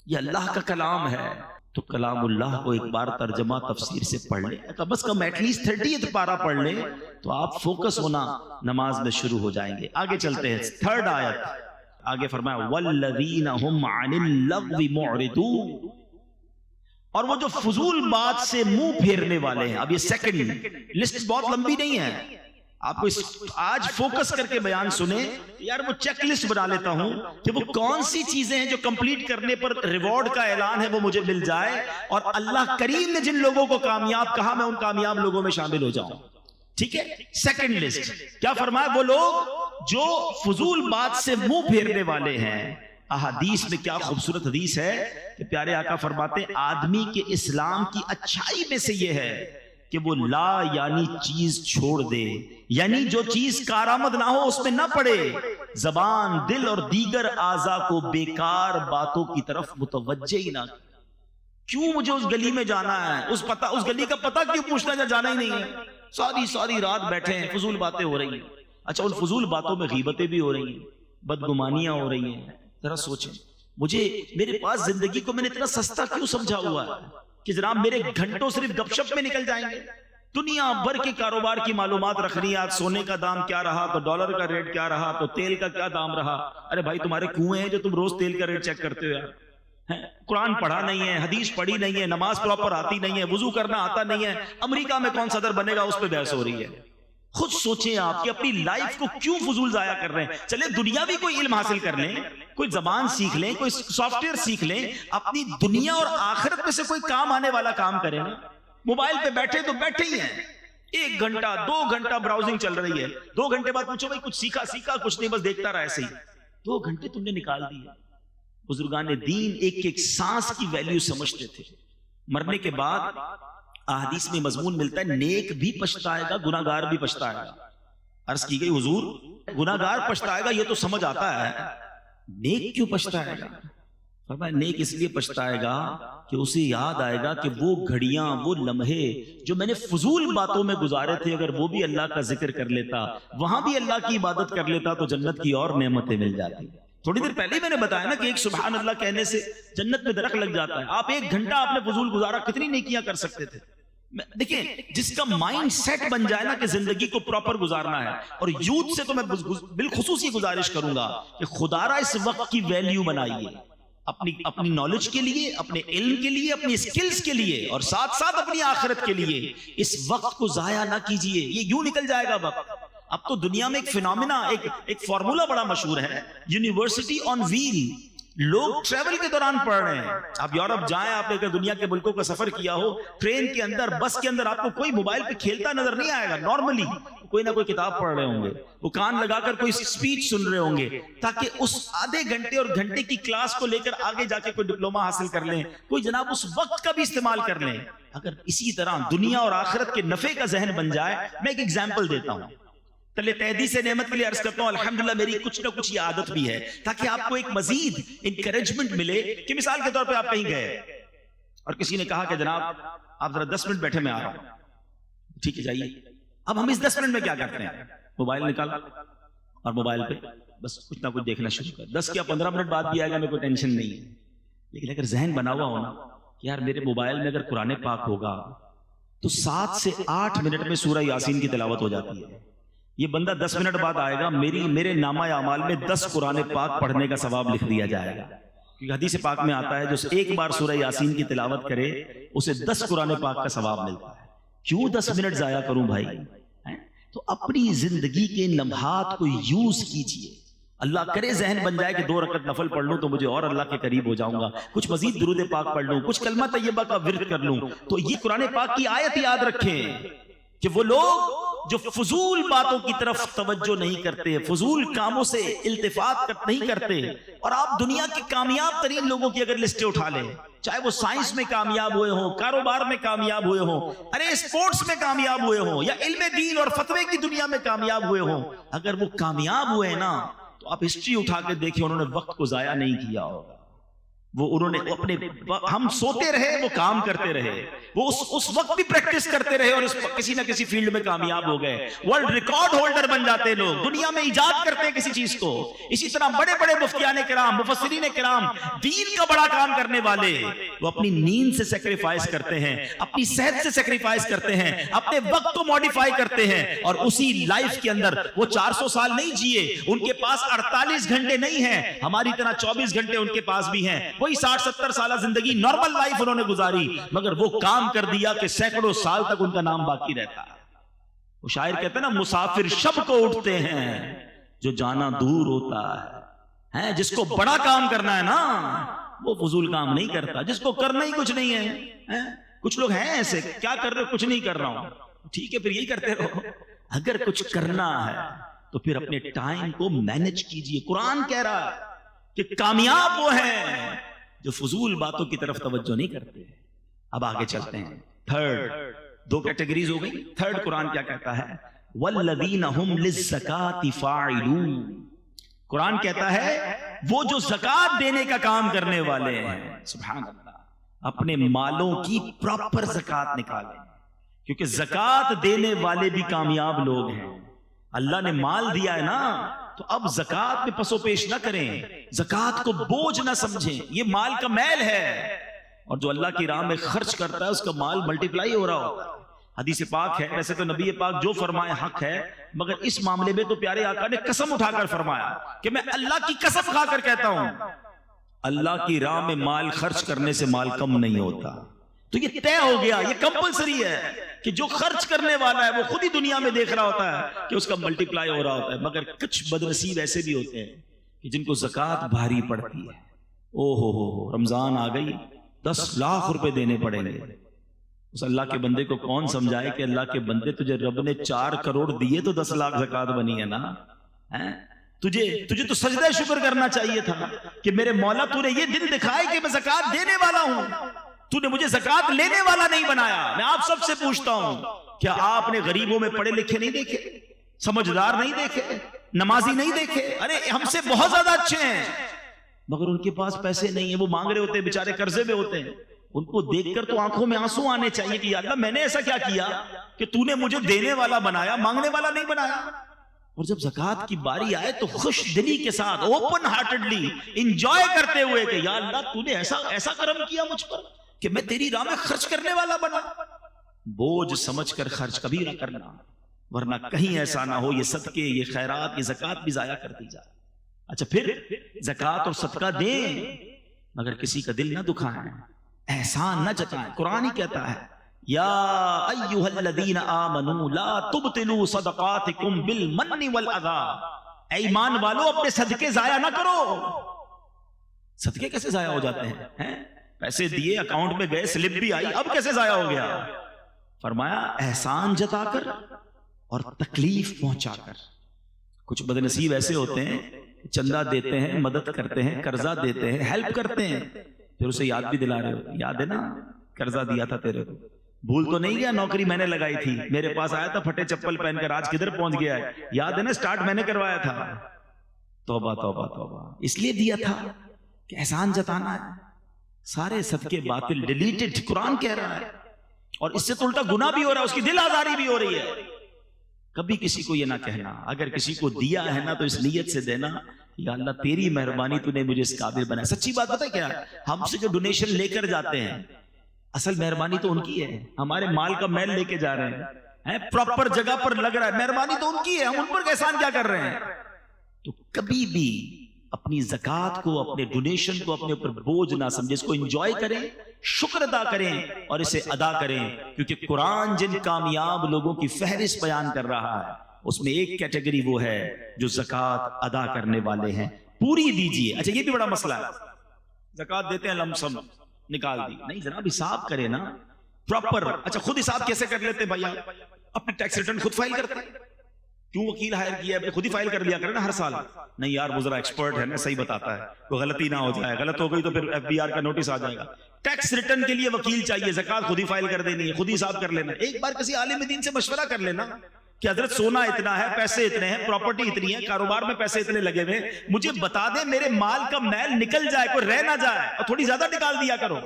یہ اللہ کا کلام ہے. تو کلام اللہ کو ایک بار ترجمہ تفسیر سے پڑھ لیں، کم از کم ایٹ لیسٹ 30 پارہ پڑھ لیں تو آپ فوکس ہونا نماز میں شروع ہو جائیں گے۔ آگے چلتے ہیں، 3rd آیت آگے فرمایا وَالَّذِينَ هُمْ عَنِ اللَّغْوِ مُعْرِضُونَ، اور وہ جو فضول بات سے منہ پھیرنے والے ہیں۔ اب یہ سیکنڈ لسٹ بہت لمبی نہیں ہے، آپ کو آج فوکس کر کے بیان سنیں، یار وہ چیک لسٹ بنا لیتا ہوں کہ وہ کون سی چیزیں ہیں جو کمپلیٹ کرنے پر ریوارڈ کا اعلان ہے وہ مجھے مل جائے، اور اللہ کریم نے جن لوگوں کو کامیاب کہا میں ان کامیاب لوگوں میں شامل ہو جاؤں۔ ٹھیک ہے، سیکنڈ لسٹ کیا فرمایا؟ وہ لوگ جو فضول بات سے منہ پھیرنے والے ہیں۔ احادیث میں کیا خوبصورت حدیث ہے کہ پیارے آقا فرماتے ہیں آدمی کے اسلام کی اچھائی میں سے یہ ہے کہ وہ لا یعنی چیز چھوڑ دے، یعنی جو چیز کارآمد نہ ہو اس میں نہ پڑے، زبان، دل اور دیگر اعضاء کو بیکار باتوں کی طرف متوجہ ہی نہ۔ کیوں مجھے اس گلی میں جانا ہے؟ اس گلی کا پتہ کیوں پوچھنا ہے؟ جانا ہی نہیں ہے، ساری رات بیٹھے ہیں، فضول باتیں ہو رہی ہیں۔ اچھا، ان فضول باتوں میں غیبتیں بھی ہو رہی ہیں، بدگمانیاں ہو رہی ہیں۔ ذرا سوچیں، میرے پاس زندگی کو میں نے اتنا سستا کیوں سمجھا ہوا ہے کہ جناب میرے گھنٹوں صرف گپ شپ میں نکل جائیں گے؟ دنیا بھر کے کاروبار کی معلومات رکھنی ہے، آج سونے کا دام کیا رہا، تو ڈالر کا ریٹ کیا رہا، تو تیل کا کیا دام رہا۔ ارے بھائی تمہارے کنویں ہیں جو تم روز تیل کا ریٹ چیک کرتے ہو یار؟ قرآن پڑھا نہیں ہے، حدیث پڑھی نہیں ہے، نماز پراپر آتی نہیں ہے، وضو کرنا آتا نہیں ہے، امریکہ میں کون صدر بنے گا اس پہ بحث ہو رہی ہے۔ خود سوچیں آپ کہ اپنی لائف کو کیوں فضول ضائع کر رہے ہیں؟ چلے دنیا بھی کوئی علم حاصل کر لیں، کوئی زبان سیکھ لیں، کوئی سافٹ ویئر سیکھ لیں، اپنی دنیا اور آخرت میں سے کوئی کام آنے والا کام کریں نا۔ موبائل پہ بیٹھے تو بیٹھے ہی ہیں، 1 گھنٹہ 2 گھنٹہ براؤزنگ چل رہی ہے، 2 گھنٹے بعد پوچھو بھائی کچھ سیکھا کچھ نہیں، بس دیکھتا رہا ایسے ہی۔ 2 گھنٹے تم نے نکال دیے۔ بزرگان دین ایک سانس کی ویلیو سمجھتے تھے۔ مرنے کے بعد احادیث میں مضمون ملتا ہے نیک بھی پچھتائے گا، گناہگار بھی پچھتائے گا۔ عرض کی گئی حضور گناہگار پچھتائے گا یہ تو سمجھ آتا ہے، نیک کیوں پچھتائے گا؟ فرمایا نیک اس لیے پچھتائے گا کہ اسے یاد آئے گا کہ وہ گھڑیاں، وہ لمحے جو میں نے فضول باتوں میں گزارے تھے، اگر وہ بھی اللہ کا ذکر کر لیتا، وہاں بھی اللہ کی عبادت کر لیتا تو جنت کی اور نعمتیں مل جاتی۔ تھوڑی دیر پہلے میں نے بتایا نا کہ ایک سبحان اللہ کہنے سے جنت میں درخت لگ جاتا ہے۔ آپ 1 گھنٹہ آپ نے فضول گزارا، کتنی نیکیاں کر سکتے تھے۔ دیکھیں جس کا مائنڈ سیٹ بن جائے نا کہ زندگی کو پراپر گزارنا ہے، اور یوتھ سے تو میں بالخصوص یہ گزارش کروں گا کہ خدا را اس وقت کی ویلیو بنائیے، اپنی نالج کے لیے، اپنے علم کے لیے، اپنی سکلز کے لیے، اور ساتھ ساتھ اپنی آخرت کے لیے۔ اس وقت کو ضائع نہ کیجئے، یہ یوں نکل جائے گا وقت۔ اب تو دنیا میں ایک فینومینا، ایک فارمولا بڑا مشہور ہے، یونیورسٹی آن ویل۔ لوگ ٹریول کے دوران پڑھ رہے ہیں۔ آپ یورپ جائیں، آپ نے اگر دنیا کے ملکوں کا سفر کیا ہو، ٹرین کے اندر، بس کے اندر، آپ کو کوئی موبائل پہ کھیلتا نظر نہیں آئے گا۔ نارملی کوئی نہ کوئی کتاب پڑھ رہے ہوں گے، وہ کان لگا کر کوئی سپیچ سن رہے ہوں گے، تاکہ اس آدھے گھنٹے اور گھنٹے کی کلاس کو لے کر آگے جا کے کوئی ڈپلوما حاصل کر لیں، کوئی جناب اس وقت کا بھی استعمال کر لیں۔ اگر اسی طرح دنیا اور آخرت کے نفع کا ذہن بن جائے، میں ایک ایگزامپل دیتا ہوں۔ تلے تحدیث نعمت کے لیے عرض کرتا ہوں الحمدللہ میری کچھ نہ کچھ یہ عادت بھی ہے، تاکہ آپ کو ایک مزید انکریجمنٹ ملے کہ مثال کے طور پہ آپ کہیں گئے اور کسی نے کہا کہ جناب آپ ذرا 10 منٹ بیٹھے، میں آ رہا ہوں۔ ٹھیک ہے جائیے۔ اب ہم اس 10 منٹ میں کیا کرتے ہیں؟ موبائل نکالا اور موبائل پہ بس کچھ نہ کچھ دیکھنا شروع کر۔ 10 یا 15 منٹ بعد بھی آئے گا، میں کوئی ٹینشن نہیں ہے۔ لیکن اگر ذہن بنا ہوا ہونا کہ یار میرے موبائل میں اگر قرآن پاک ہوگا تو 7 سے 8 منٹ میں سورہ یاسین کی تلاوت ہو جاتی ہے۔ یہ بندہ 10 منٹ بعد آئے گا، میرے نامہ اعمال میں 10 قرآن پاک پڑھنے کا ثواب لکھ دیا جائے گا، کیونکہ حدیث پاک میں آتا ہے جو ایک بار سورہ یاسین کی تلاوت کرے اسے 10 قرآن پاک کا ثواب ملتا ہے۔ کیوں 10 منٹ ضائع کروں بھائی؟ تو اپنی زندگی کے لمحات کو یوز کیجئے۔ اللہ کرے ذہن بن جائے کہ 2 رکعت نفل پڑھ لوں تو مجھے اور اللہ کے قریب ہو جاؤں گا، کچھ مزید درود پاک پڑھ لوں، کچھ کلمہ طیبہ کا ورد کر لوں، تو یہ قرآن پاک کی آیت یاد رکھیں کہ وہ لوگ جو فضول باتوں کی طرف توجہ نہیں کرتے، فضول کاموں سے التفات نہیں کرتے، اور آپ دنیا کے کامیاب ترین لوگوں کی اگر لسٹیں اٹھا لیں، چاہے وہ سائنس میں کامیاب ہوئے ہوں، کاروبار میں کامیاب ہوئے ہوں، ارے اسپورٹس میں کامیاب ہوئے ہوں، یا علم دین اور فتوے کی دنیا میں کامیاب ہوئے ہوں، اگر وہ کامیاب ہوئے نا تو آپ ہسٹری اٹھا کے دیکھیں انہوں نے وقت کو ضائع نہیں کیا ہوگا۔ انہوں نے اپنے ہم سوتے رہے، وہ کام کرتے رہے، وہ اس وقت بھی پریکٹس کرتے رہے اور کسی نہ کسی فیلڈ میں کامیاب ہو گئے، ورلڈ ریکارڈ ہولڈر بن جاتے ہیں لوگ، دنیا میں ایجاد کرتے ہیں کسی چیز کو۔ اسی طرح بڑے بڑے مفتیان کرام، مفسرین کرام، دین کا بڑا کام کرنے والے، وہ اپنی نیند سے سیکریفائز کرتے ہیں، اپنی صحت سے سیکریفائز کرتے ہیں، اپنے وقت کو ماڈیفائی کرتے ہیں، اور اسی لائف کے اندر وہ 400 سال نہیں جیے، ان کے پاس 48 گھنٹے نہیں ہیں، ہماری طرح 24 گھنٹے ان کے پاس بھی ہیں، وہی 60-70 سالہ زندگی نارمل لائف انہوں نے گزاری، مگر وہ کام کر دیا کہ سینکڑوں سال تک ان کا نام باقی رہتا ہے۔ وہ شاعر کہتے ہیں نا، مسافر شب کو اٹھتے ہیں جو جانا دور ہوتا ہے، جس کو بڑا کام کرنا ہے نا وہ فضول کام نہیں کرتا، جس کو کرنا ہی کچھ نہیں ہے۔ کچھ لوگ ہیں ایسے، کیا کر رہے ہو؟ کچھ نہیں کر رہا ہوں، ٹھیک ہے پھر یہی کرتے رہو۔ اگر کچھ کرنا ہے تو پھر اپنے ٹائم کو مینج کیجئے۔ قرآن کہہ رہا ہے کہ کامیاب وہ ہیں جو فضول باتوں کی طرف توجہ نہیں کرتے۔ اب آگے چلتے ہیں، تھرڈ، 2 کیٹیگریز ہو گئی، تھرڈ قرآن کیا کہتا ہے؟ وَالَّذِينَ هُمْ لِلزَّكَاةِ فَاعِلُونَ۔ قرآن کہتا ہے وہ جو زکوٰۃ دینے کا کام کرنے والے ہیں، سبحان اللہ، اپنے مالوں کی پراپر زکوٰۃ نکالیں، کیونکہ زکوٰۃ دینے والے بھی کامیاب لوگ ہیں۔ اللہ نے مال دیا ہے نا، تو اب زکوٰۃ میں پس و پیش نہ کریں، زکوٰۃ کو بوجھ نہ سمجھیں، یہ مال کا میل ہے، اور جو اللہ کی راہ میں خرچ کرتا ہے اس کا مال ملٹیپلائی ہو رہا ہوتا ہے۔ حدیث پاک ہے، ویسے تو نبی پاک جو فرمائے حق ہے، مگر اس معاملے میں تو پیارے آقا نے قسم اٹھا کر فرمایا کہ میں اللہ کی قسم کھا کر کہتا ہوں، اللہ کی راہ میں مال خرچ کرنے سے مال کم نہیں ہوتا۔ تو یہ طے ہو گیا، یہ کمپلسری ہے کہ جو خرچ کرنے والا ہے وہ خود ہی دنیا میں دیکھ رہا ہوتا ہے کہ اس کا ملٹیپلائی ہو رہا ہوتا ہے، مگر کچھ بدنصیب ایسے بھی ہوتے ہیں کہ جن کو زکوٰۃ بھاری پڑتی ہے۔ او ہو رمضان آ گئی، 10 لاکھ روپے دینے پڑیں گے۔ اس اللہ کے بندے کو کون سمجھائے کہ اللہ کے بندے تجھے رب نے 4 کروڑ دیے تو 10 لاکھ زکوٰۃ بنی ہے نا۔ تجھے تو سجدہ شکر کرنا چاہیے تھا کہ میرے مولا تو نے یہ دن دکھائے کہ میں زکوٰۃ دینے والا ہوں، تو نے مجھے زکوٰۃ لینے والا نہیں بنایا۔ میں آپ سب سے پوچھتا ہوں، کیا آپ نے غریبوں میں پڑھے لکھے نہیں دیکھے، سمجھدار نہیں دیکھے، نمازی نہیں دیکھے؟ ارے ہم سے بہت زیادہ اچھے ہیں، مگر ان کے پاس پیسے نہیں ہیں، وہ مانگ رہے ہوتے ہیں، بیچارے قرضے میں ہوتے ہیں۔ ان کو دیکھ کر تو آنکھوں میں آنسو آنے چاہیے کہ یا اللہ میں نے ایسا کیا کیا کہ تو نے مجھے دینے والا بنایا، مانگنے والا نہیں بنایا۔ اور جب زکوٰۃ کی باری آئے تو خوش دلی کے ساتھ، اوپن ہارٹڈلی انجوائے کرتے ہوئے کہ یا اللہ تو نے ایسا کرم کیا مجھ پر کہ میں تیری راہ میں خرچ کرنے والا بنا۔ بوجھ سمجھ کر خرچ کبھی نہ کرنا، ورنہ کہیں ایسا نہ ہو یہ صدقے، یہ خیرات، یہ زکوٰۃ بھی ضائع کر دی جائے۔ اچھا پھر زکوٰۃ اور صدقہ دیں مگر کسی کا دل نہ دکھائیں، احسان نہ جتائیں۔ قرآن ہی کہتا ہے یا ایھا الذین آمنوا لا تبطلوا صدقاتکم بالمن والاذی، اے ایمان والو اپنے صدقے ضائع نہ کرو۔ صدقے کیسے ضائع ہو جاتے ہیں؟ پیسے دیے، اکاؤنٹ میں گئے، سلپ بھی آئی، اب کیسے ضائع ہو گیا؟ فرمایا احسان جتا کر اور تکلیف پہنچا کر۔ کچھ بدنصیب ایسے ہوتے ہیں، چندہ دیتے ہیں، مدد کرتے ہیں، قرضہ دیتے ہیں، ہیلپ کرتے ہیں، پھر اسے یاد بھی دلا رہے ہو، یاد ہے نا قرضہ دیا تھا تیرے کو، بھول تو نہیں گیا؟ نوکری میں نے لگائی تھی، میرے پاس آیا تھا پھٹے چپل پہن کر، آج کدھر پہنچ گیا ہے؟ یاد ہے نا سٹارٹ میں نے کروایا تھا۔ توبہ توبہ توبہ، اس لیے دیا تھا کہ احسان جتانا ہے۔ سارے صدقے باطل، ڈیلیٹڈ، قرآن کہہ رہا ہے، اور اس سے تو الٹا گناہ بھی ہو رہا ہے، اس کی دل آزاری بھی ہو رہی ہے۔ کبھی کسی کو یہ نہ کہنا، اگر کسی کو دیا ہے نا تو اس نیت سے دینا یا اللہ تیری مہربانی تو نے مجھے اس قابل بنایا۔ سچی بات پتہ ہے کیا؟ ہم سے جو ڈونیشن لے کر جاتے ہیں اصل مہربانی تو ان کی ہے، ہمارے مال کا میل لے کے جا رہے ہیں، پراپر جگہ پر لگ رہا ہے، مہربانی تو ان کی ہے، ہم ان پر احسان کیا کر رہے ہیں؟ تو کبھی بھی اپنی زکوٰۃ کو، اپنے ڈونیشن کو اپنے اوپر بوجھ نہ سمجھے، اس کو انجوائے کریں، شکر ادا کریں اور اسے ادا کریں، کیونکہ قرآن جن کامیاب لوگوں کی فہرست بیان کر رہا ہے اس میں ایک کیٹیگری وہ ہے جو زکوٰۃ ادا کرنے والے ہیں۔ پوری دیجئے۔ اچھا یہ بھی بڑا مسئلہ ہے، زکوٰۃ دیتے ہیں لم سم نکال دی، نہیں جناب حساب کرے نا پراپر۔ اچھا خود حساب کیسے کر لیتے بھیا؟ اپنے ٹیکس ریٹرن خود فائل کرتے ہیں، کیوں وکیل ہائر کیا ہے؟ خود ہی فائل کر لیا کرے نا ہر سال۔ نہیں یار وہ ذرا ایکسپرٹ ہے نا، صحیح بتاتا ہے، کوئی غلطی نہ ہو جائے، غلط ہو گئی تو پھر FBR کا نوٹس آ جائے گا۔ ٹیکس ریٹرن کے لیے وکیل چاہیے، زکوٰۃ خود ہی فائل کر دینی ہے، خود ہی حساب کر لینا۔ ایک بار کسی عالم دین سے مشورہ کر لینا کہ حضرت سونا اتنا ہے، پیسے اتنے ہیں، پراپرٹی اتنی ہے، کاروبار میں پیسے اتنے لگے ہوئے، مجھے بتا دیں میرے مال کا میل نکل جائے، کوئی رہ نہ جائے، اور تھوڑی زیادہ نکال دیا کرو۔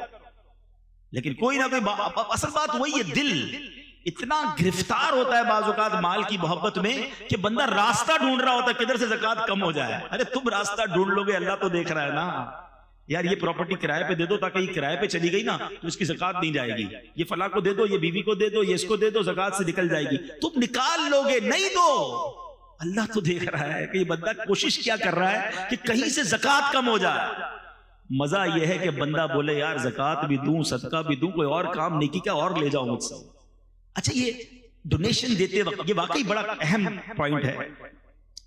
لیکن کوئی نہ کوئی اصل بات وہی ہے، دل اتنا گرفتار ہوتا ہے بعض اوقات مال کی محبت میں کہ بندہ راستہ ڈھونڈ رہا ہوتا ہے کدھر سے زکوٰۃ کم ہو جائے۔ ارے تم راستہ ڈھونڈ لو گے، اللہ تو دیکھ رہا ہے نا۔ یار یہ پراپرٹی کرائے پہ دے دو تاکہ یہ کرائے پہ چلی گئی نا تو اس کی زکات نہیں جائے گی، یہ فلاں کو دے دو، یہ بیوی کو دے دو، یہ اس کو دے دو، زکات سے نکل جائے گی، تم نکال لو گے، نہیں دو۔ اللہ تو دیکھ رہا ہے کہ یہ بندہ کوشش کیا کر رہا ہے کہ کہیں سے زکات کم ہو جائے۔ مزہ یہ ہے کہ بندہ بولے یار زکات بھی دوں، صدقہ بھی دوں، کوئی اور کام نیکی کا اور لے جاؤ مجھ سے۔ اچھا یہ ڈونیشن دیتے وقت یہ واقعی بڑا اہم پوائنٹ ہے۔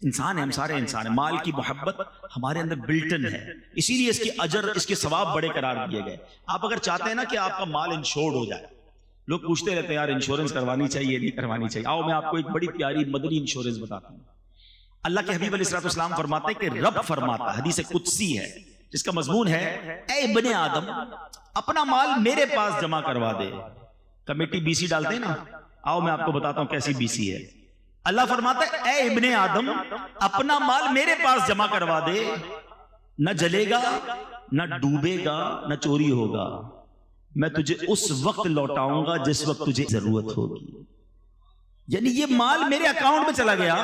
انسان ہے، ہم سارے انسان ہیں، مال کی محبت ہمارے اندر بلٹن ہے، اسی لیے اس کے اجر، اس کے ثواب بڑے قرار دیے گئے۔ آپ اگر چاہتے ہیں نا کہ آپ کا مال انشورڈ ہو جائے، لوگ پوچھتے رہتے ہیں یار انشورنس کروانی چاہیے نہیں کروانی چاہیے، آؤ میں آپ کو ایک بڑی پیاری مدنی انشورنس بتاتا ہوں۔ اللہ کے حبیب علیہ السلام فرماتے ہیں کہ رب فرماتا، حدیث قدسی ہے جس کا مضمون ہے اے ابن آدم اپنا مال میرے پاس جمع کروا دے۔ کمیٹی بی سی ڈالتے ہیں نا، آؤ میں آپ کو بتاتا ہوں کیسی بی سی ہے۔ اللہ فرماتا ہے اے ابن آدم اپنا مال میرے پاس جمع کروا دے، نہ جلے گا، نہ ڈوبے گا، نہ چوری ہوگا، میں تجھے اس وقت لوٹاؤں گا جس وقت تجھے ضرورت ہوگی۔ یعنی یہ مال میرے اکاؤنٹ میں چلا گیا،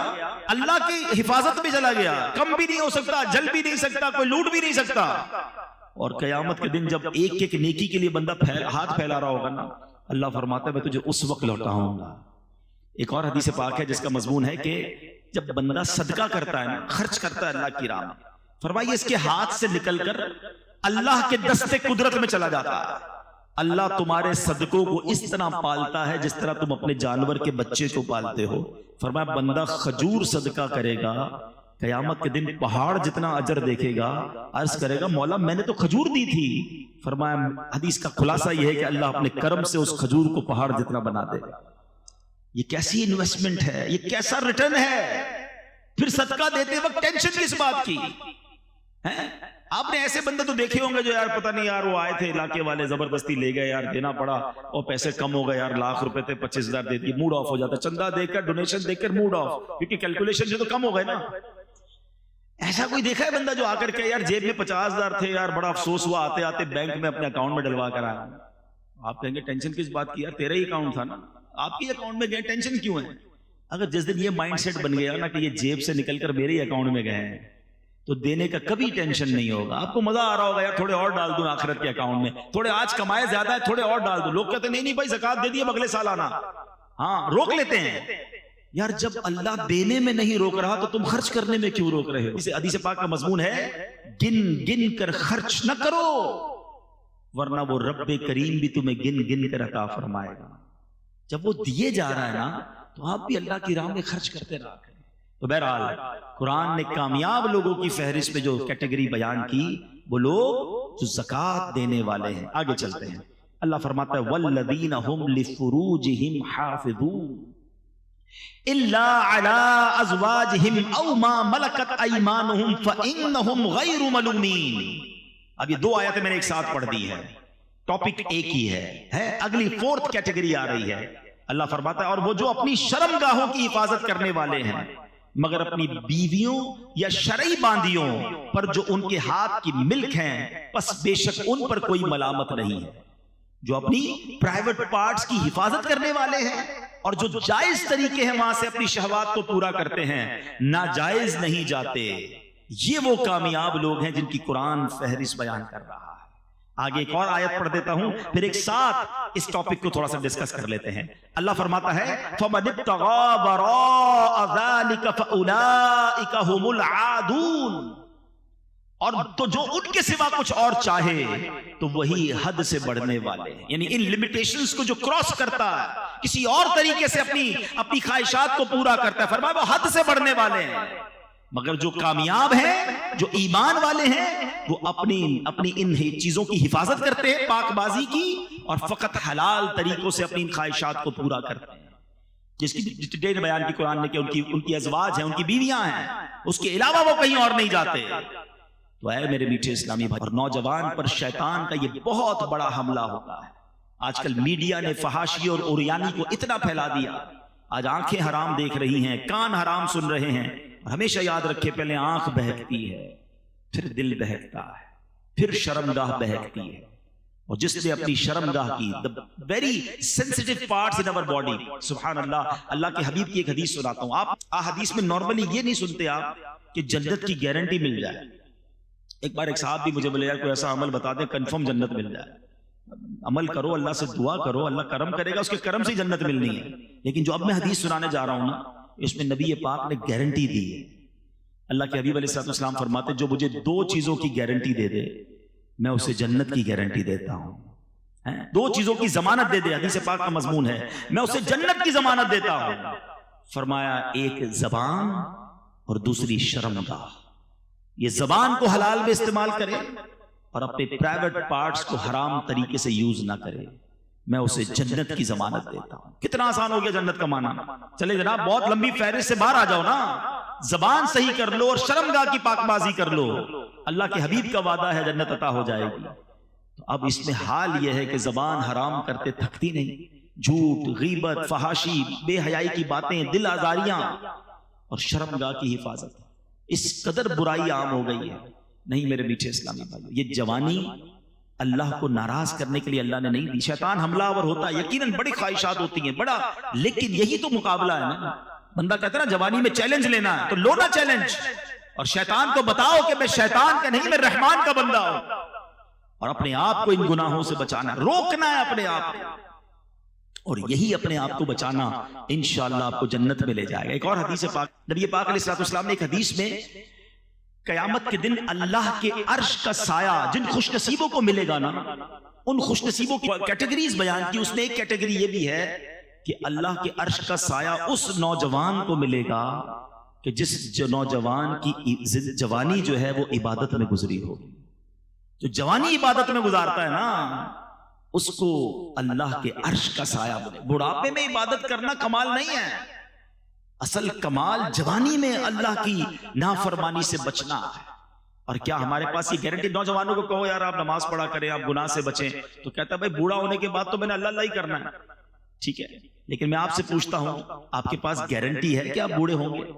اللہ کی حفاظت میں چلا گیا، کم بھی نہیں ہو سکتا، جل بھی نہیں سکتا، کوئی لوٹ بھی نہیں سکتا۔ اور قیامت کے دن جب ایک ایک نیکی کے لیے بندہ ہاتھ پھیلا رہا ہوگا نا، اللہ فرماتا ہے میں تجھے اس وقت لوٹاؤں گا۔ ایک اور حدیث پاک ہے جس کا مضمون ہے کہ جب بندہ صدقہ کرتا ہے نا، خرچ کرتا ہے اللہ کی راہ میں، فرمائیے اس کے ہاتھ سے نکل کر اللہ کے دستے قدرت میں چلا جاتا ہے۔ اللہ تمہارے صدقوں کو اس طرح پالتا ہے جس طرح تم اپنے جانور کے بچے کو پالتے ہو۔ فرمایا بندہ کھجور صدقہ کرے گا، قیامت کے دن پہاڑ جتنا اجر دیکھے گا، عرض کرے گا مولا میں نے تو کھجور دی تھی۔ فرمایا حدیث کا خلاصہ یہ ہے کہ اللہ اپنے کرم سے اس کھجور کو پہاڑ جتنا بنا دے گا۔ یہ کیسی انویسٹمنٹ ہے، یہ کیسا ریٹرن ہے۔ پھر صدقہ دیتے وقت ٹینشن کس بات کی ہے؟ آپ نے ایسے بندے تو دیکھے ہوں گے جو یار پتہ نہیں یار وہ آئے تھے علاقے والے زبردستی لے گئے یار دینا پڑا اور پیسے کم ہو گئے یار، لاکھ روپے تھے 25,000 دے دیے، موڈ آف ہو جاتا، چندہ دے کر ڈونیشن دے کر موڈ آف، کیونکہ کیلکولیشن سے تو کم ہو گئے نا۔ ایسا کوئی دیکھا ہے بندہ جو آ کر کے یار جیب میں 50,000 تھے یار بڑا افسوس ہوا، آتے آتے بینک میں اپنے اکاؤنٹ میں ڈلوا کر آیا؟ آپ کہیں گے ٹینشن کس بات کی یار، تیرا ہی اکاؤنٹ تھا نا، آپ کے اکاؤنٹ میں گئے، ٹینشن کیوں ہے؟ اگر جس دن یہ مائنڈ سیٹ بن گیا نا کہ یہ جیب سے نکل کر میرے ہی اکاؤنٹ میں گئے ہیں تو دینے کا کبھی ٹینشن نہیں ہوگا۔ آپ کو مزہ آ رہا ہوگا یار تھوڑے اور ڈال دوں آخرت کے اکاؤنٹ میں، تھوڑے آج کمائے زیادہ ہے تھوڑے اور ڈال دوں۔ لوگ کہتے ہیں نہیں نہیں بھائی زکات دے دیے اگلے سال آنا، ہاں روک لیتے ہیں یار۔ جب اللہ دینے میں نہیں روک رہا تو تم خرچ کرنے میں کیوں روک رہے ہو؟ اسے حدیث پاک کا مضمون ہے گن گن کر خرچ نہ کرو ورنہ وہ رب کریم بھی تمہیں گن گن کر عطا فرمائے گا۔ جب وہ دیے جا رہا ہے نا تو آپ بھی اللہ کی راہ میں خرچ کرتے رہا کریں۔ تو بہرحال قرآن نے کامیاب لوگوں کی فہرست میں جو کیٹیگری بیان کی وہ لوگ جو زکات دینے والے ہیں۔ آگے چلتے ہیں، اللہ فرماتا ہے والذین هم لفروجہم حافظون الا علی ازواجہم او ما ملکت ایمانہم فانہم غیر ملومین۔ اب یہ دو آیتیں میں نے ایک ساتھ پڑھ دی ہیں، ٹاپک ایک ہی ہے، اگلی فورتھ کیٹیگری آ رہی ہے۔ اللہ فرماتا ہے اور وہ جو اپنی شرم گاہوں کی حفاظت کرنے والے ہیں مگر اپنی بیویوں یا شرعی باندیوں پر جو ان کے ہاتھ کی ملک ہیں پس بے شک ان پر کوئی ملامت نہیں ہے۔ جو اپنی پرائیویٹ پارٹس کی حفاظت کرنے والے ہیں اور جو جائز طریقے ہیں وہاں سے اپنی شہوات کو پورا کرتے ہیں، ناجائز نہیں جاتے، یہ وہ کامیاب لوگ ہیں جن کی قرآن فہرست بیان کر رہا ہے۔ آگے ایک اور آیت پڑھ دیتا ہوں پھر ایک ساتھ اس ٹاپک کو تھوڑا سا ڈسکس کر لیتے ہیں۔ اللہ فرماتا ہے فَمَنِ ابْتَغَىٰ وَرَاءَ ذَلِكَ فَأُولَٰئِكَ هُمُ الْعَادُونَ، اور تو جو ان کے سوا کچھ اور چاہے تو وہی حد سے بڑھنے والے ہیں، یعنی ان لمیٹیشنز کو جو کراس کرتا ہے کسی اور طریقے سے اپنی خواہشات کو پورا کرتا ہے، فرمایا وہ حد سے بڑھنے والے ہیں۔ مگر جو کامیاب ہیں، جو ایمان والے ہیں، وہ اپنی ان چیزوں کی حفاظت کرتے ہیں، پاک بازی کی، اور فقط حلال طریقوں سے اپنی خواہشات کو پورا کرتے ہیں۔ جس کی ڈیٹیل بیان کی قرآن نے کہ ان کی ازواج ہیں، ان کی بیویاں ہیں، اس کے علاوہ وہ کہیں اور نہیں جاتے۔ تو اے میرے میٹھے اسلامی بھائی، اور نوجوان پر شیطان کا یہ بہت بڑا حملہ ہوتا ہے۔ آج کل میڈیا نے فحاشی اور عریانی کو اتنا پھیلا دیا، آج آنکھیں حرام دیکھ رہی ہیں، کان حرام سن رہے ہیں۔ ہمیشہ یاد رکھے پہلے آنکھ بہکتی ہے، پھر دل بہکتا ہے، پھر شرمگاہ بہکتی ہے، اور جس نے اپنی شرمگاہ کی very sensitive parts in our body, سبحان اللہ، اللہ کے حبیب کی ایک حدیث سناتا ہوں۔ آپ حدیث میں نارملی یہ نہیں سنتے آپ کہ جنت کی گارنٹی مل جائے، ایک بار ایک صاحب بھی مجھے بولے یار کوئی ایسا عمل بتا دیں کنفرم جنت مل جائے. عمل کرو, اللہ سے دعا کرو, اللہ کرم کرے گا, اس کے کرم سے جنت ملنی ہے. لیکن جو اب میں حدیث سنانے جا رہا ہوں نا, اس میں نبی پاک نے گارنٹی دی ہے. اللہ کے حبیب علیہ السلام فرماتے جو مجھے 2 چیزوں کی گارنٹی دے دے میں اسے جنت کی گارنٹی دیتا ہوں. 2 چیزوں کی ضمانت دے دے, حدیث پاک کا مضمون ہے, میں اسے جنت کی ضمانت دیتا ہوں. فرمایا ایک زبان اور دوسری شرمگاہ. یہ زبان کو حلال میں استعمال کرے اور اپنے پرائیویٹ پارٹس کو حرام طریقے سے یوز نہ کرے, میں اسے جنت کی ضمانت دیتا ہوں. کتنا آسان ہو گیا جنت کا معنی. چلے جناب بہت لمبی فہرست سے باہر آ جاؤ نا. زبان صحیح کر لو اور شرمگاہ کی پاک بازی کر لو, اللہ کے حبیب کا وعدہ ہے جنت عطا ہو جائے گی. تو اب اس میں حال یہ ہے کہ زبان حرام کرتے تھکتی نہیں. جھوٹ, غیبت, فحاشی, بے حیائی کی باتیں, دل آزاریاں اور شرمگاہ کی حفاظت, اس قدر برائی عام ہو گئی ہے. نہیں میرے میٹھے اسلامی بھائیو, یہ جوانی اللہ کو ناراض کرنے کے لیے اللہ نے نہیں دی. شیطان حملہ آور ہوتا ہے, یقیناً بڑی خواہشات ہوتی ہیں بڑا, لیکن یہی تو مقابلہ ہے نا. بندہ کہتا ہے نا جوانی میں چیلنج لینا ہے تو لو نا چیلنج, اور شیطان کو بتاؤ کہ میں شیطان کا نہیں میں رحمان کا بندہ ہوں, اور اپنے آپ کو ان گناہوں سے بچانا, روکنا ہے اپنے آپ کو, اور یہی اپنے آپ کو بچانا انشاءاللہ آپ کو جنت میں لے جائے گا. ایک اور حدیث پاک, نبی پاک علیہ السلام نے ایک حدیث میں قیامت کے دن اللہ کے عرش کا سایہ جن خوش نصیبوں کو ملے گا نا, ان خوش نصیبوں کی کیٹیگریز بیان کی. اس میں ایک کیٹیگری یہ بھی ہے کہ اللہ کے عرش کا سایہ اس نوجوان کو ملے گا کہ جس نوجوان کی جوانی جو ہے وہ عبادت میں گزری ہو. جو جوانی عبادت میں گزارتا ہے نا اس کو اللہ کے عرش کا سایہ ملے. بڑھاپے میں عبادت کرنا کمال نہیں ہے, اصل کمال جوانی میں اللہ کی نافرمانی سے بچنا ہے. اور کیا ہمارے پاس یہ گارنٹی؟ نوجوانوں کو کہو یار آپ نماز پڑھا کریں, آپ گناہ سے بچیں, تو کہتا ہے بھائی بوڑھا ہونے کے بعد تو میں نے اللہ اللہ ہی کرنا ہے. ٹھیک ہے, لیکن میں آپ سے پوچھتا ہوں آپ کے پاس گارنٹی ہے کہ آپ بوڑھے ہوں گے؟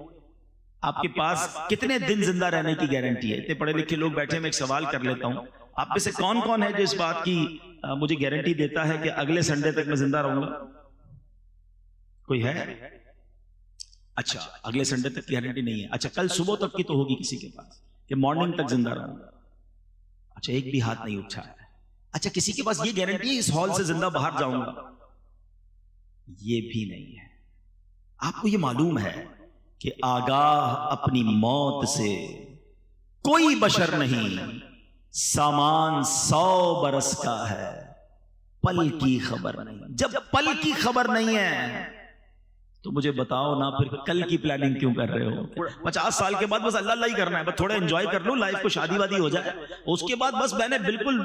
آپ کے پاس کتنے دن زندہ رہنے کی گارنٹی ہے؟ اتنے پڑھے لکھے لوگ بیٹھے, میں ایک سوال کر لیتا ہوں, آپ میں سے کون کون ہے جو اس بات کی مجھے گارنٹی دیتا ہے کہ اگلے سنڈے تک میں زندہ رہوں گا؟ کوئی ہے؟ اچھا اگلے سنڈے تک کی گارنٹی نہیں ہے. اچھا کل صبح تک کی تو ہوگی کسی کے پاس کہ مارننگ تک زندہ رہوں گا. اچھا ایک بھی ہاتھ نہیں اٹھا ہے. اچھا کسی کے پاس یہ گارنٹی ہے اس ہال سے زندہ باہر جاؤں گا؟ یہ بھی نہیں ہے. آپ کو یہ معلوم ہے کہ آگاہ اپنی موت سے کوئی بشر نہیں, سامان 100 برس کا ہے, پل کی خبر نہیں. جب پل کی خبر نہیں ہے تو مجھے بتاؤ نا پھر کل کی پلاننگ کیوں کر رہے ہو؟ 50 سال کے بعد بس اللہ اللہ ہی کرنا ہے, بس تھوڑا انجوائے کر لو لائف کو, شادی وادی ہو جائے, اس کے بعد بس میں نے بالکل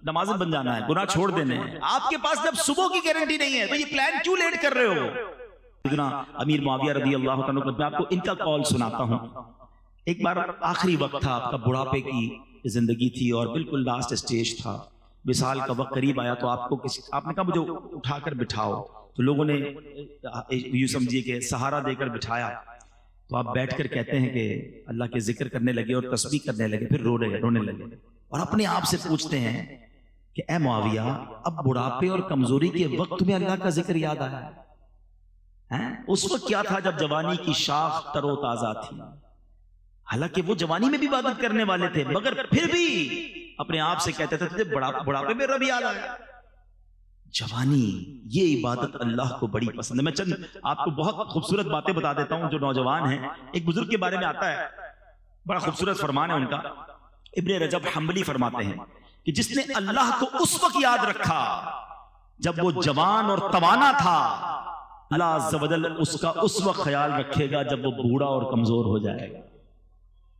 نمازیں بن جانا ہے, گناہ چھوڑ دینے ہیں. آپ کے پاس جب صبح کی گارنٹی نہیں ہے تو یہ پلان کیوں لیٹ کر رہے ہو؟ امیر معاویہ رضی اللہ عنہ, میں آپ کو ان کا قول سناتا ہوں. ایک بار آخری وقت تھا, آپ کا بڑھاپے کی زندگی تھی اور بالکل لاسٹ اسٹیج تھا, وصال کا وقت قریب آیا, تو آپ نے کہا مجھے اٹھا کر بٹھاؤ. تو لوگوں نے یوں سمجھیے کہ سہارا دے کر بٹھایا, تو آپ بیٹھ کر کہتے ہیں کہ اللہ کے ذکر کرنے لگے اور تسبیح کرنے لگے, پھر رونے لگے اور اپنے آپ سے پوچھتے ہیں کہ اے معاویہ اب بڑھاپے اور کمزوری کے وقت میں اللہ کا ذکر یاد آیا ہے؟ اس وقت کیا تھا جب جوانی کی شاخ تر و تازہ تھی, حالانکہ وہ جوانی میں بھی عبادت کرنے والے تھے, مگر پھر بھی اپنے آپ سے کہتے تھے بڑھاپے میں رب یاد آیا. جوانی یہ عبادت اللہ کو بڑی پسند ہے. میں چند آپ کو بہت خوبصورت باتیں بتا دیتا ہوں جو نوجوان ہیں. ایک بزرگ کے بارے میں آتا ہے, بڑا خوبصورت فرمان ہے ان کا. ابن رجب حنبلی فرماتے ہیں کہ جس نے اللہ کو اس وقت یاد رکھا جب وہ جوان اور توانا تھا, اللہ عز و جل اس کا اس وقت خیال رکھے گا جب وہ بوڑھا اور کمزور ہو جائے گا.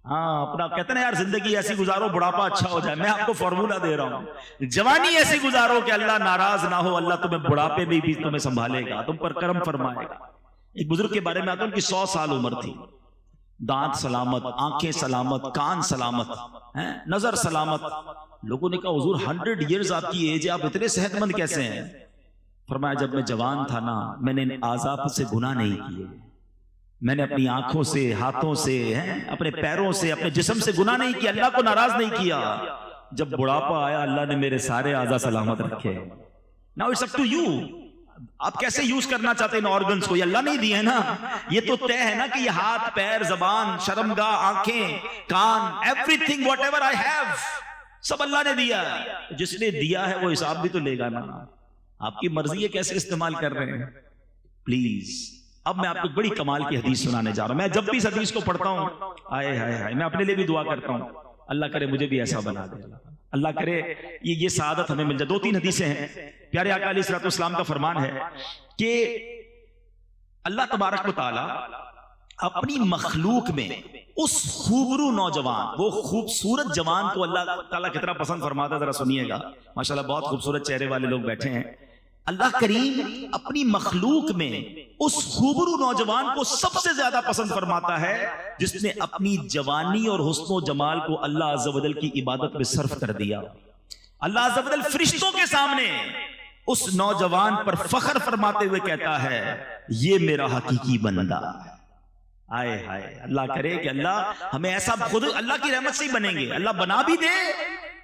ہاں اپنا کہتے ہیں یار زندگی ایسی گزارو بڑھاپا اچھا ہو جائے. میں آپ کو فارمولہ دے رہا ہوں, جوانی ایسی گزارو کہ اللہ ناراض نہ ہو, اللہ تمہیں بڑھاپے میں بھی تمہیں سنبھالے گا, تم پر کرم فرمائے گا. ایک بزرگ کے بارے میں آتا ہوں کہ 100 سال عمر تھی, دانت سلامت, آنکھیں سلامت, کان سلامت, نظر سلامت. لوگوں نے کہا حضور 100 ایئرز آپ کی ایج ہے, آپ اتنے صحت مند کیسے ہیں؟ فرمایا جب میں جوان تھا نا میں نے اعضاء سے گناہ نہیں کیے, میں نے اپنی آنکھوں سے, ہاتھوں سے, اپنے پیروں سے, اپنے جسم سے گناہ نہیں کیا, اللہ کو ناراض نہیں کیا. جب بڑھاپا آیا اللہ نے میرے سارے اعضاء سلامت رکھے. Now it's up to you. آپ کیسے یوز کرنا چاہتے ہیں ان آرگنز کو؟ یہ اللہ نہیں دیے نا، یہ تو طے ہے نا کہ یہ ہاتھ، پیر، زبان، شرمگاہ، آنکھیں، کان، everything whatever I have, سب اللہ نے دیا. جس نے دیا ہے وہ حساب بھی تو لے گا نا. آپ کی مرضی ہے کیسے استعمال کر رہے ہیں. پلیز اب میں آپ کو بڑی کمال کی حدیث سنانے جا رہا ہوں. میں جب بھی اس حدیث کو پڑھتا ہوں آئے ہائے ہائے، میں اپنے لیے بھی دعا کرتا ہوں اللہ کرے مجھے بھی ایسا بنا دے، اللہ کرے یہ سعادت ہمیں مل جائے. 2-3 حدیثیں ہیں. پیارے آقا علیہ الصلوۃ والسلام کا فرمان ہے کہ اللہ تبارک و تعالی اپنی مخلوق میں اس خوبرو نوجوان، وہ خوبصورت جوان کو اللہ تعالیٰ کتنا پسند فرماتا ہے، ذرا سنیے گا. ماشاءاللہ بہت خوبصورت چہرے والے لوگ بیٹھے ہیں. اللہ کریم اپنی مخلوق میں اس خوبرو نوجوان کو سب سے زیادہ پسند فرماتا ہے جس نے اپنی جوانی اور حسن و جمال کو اللہ عز و جل کی عبادت میں صرف کر دیا. اللہ عز و جل فرشتوں کے سامنے اس نوجوان پر فخر فرماتے ہوئے کہتا ہے یہ میرا حقیقی بندہ. آئے ہائے، اللہ کرے کہ اللہ ہمیں ایسا، خود اللہ کی رحمت سے ہی بنیں گے، اللہ بنا بھی دے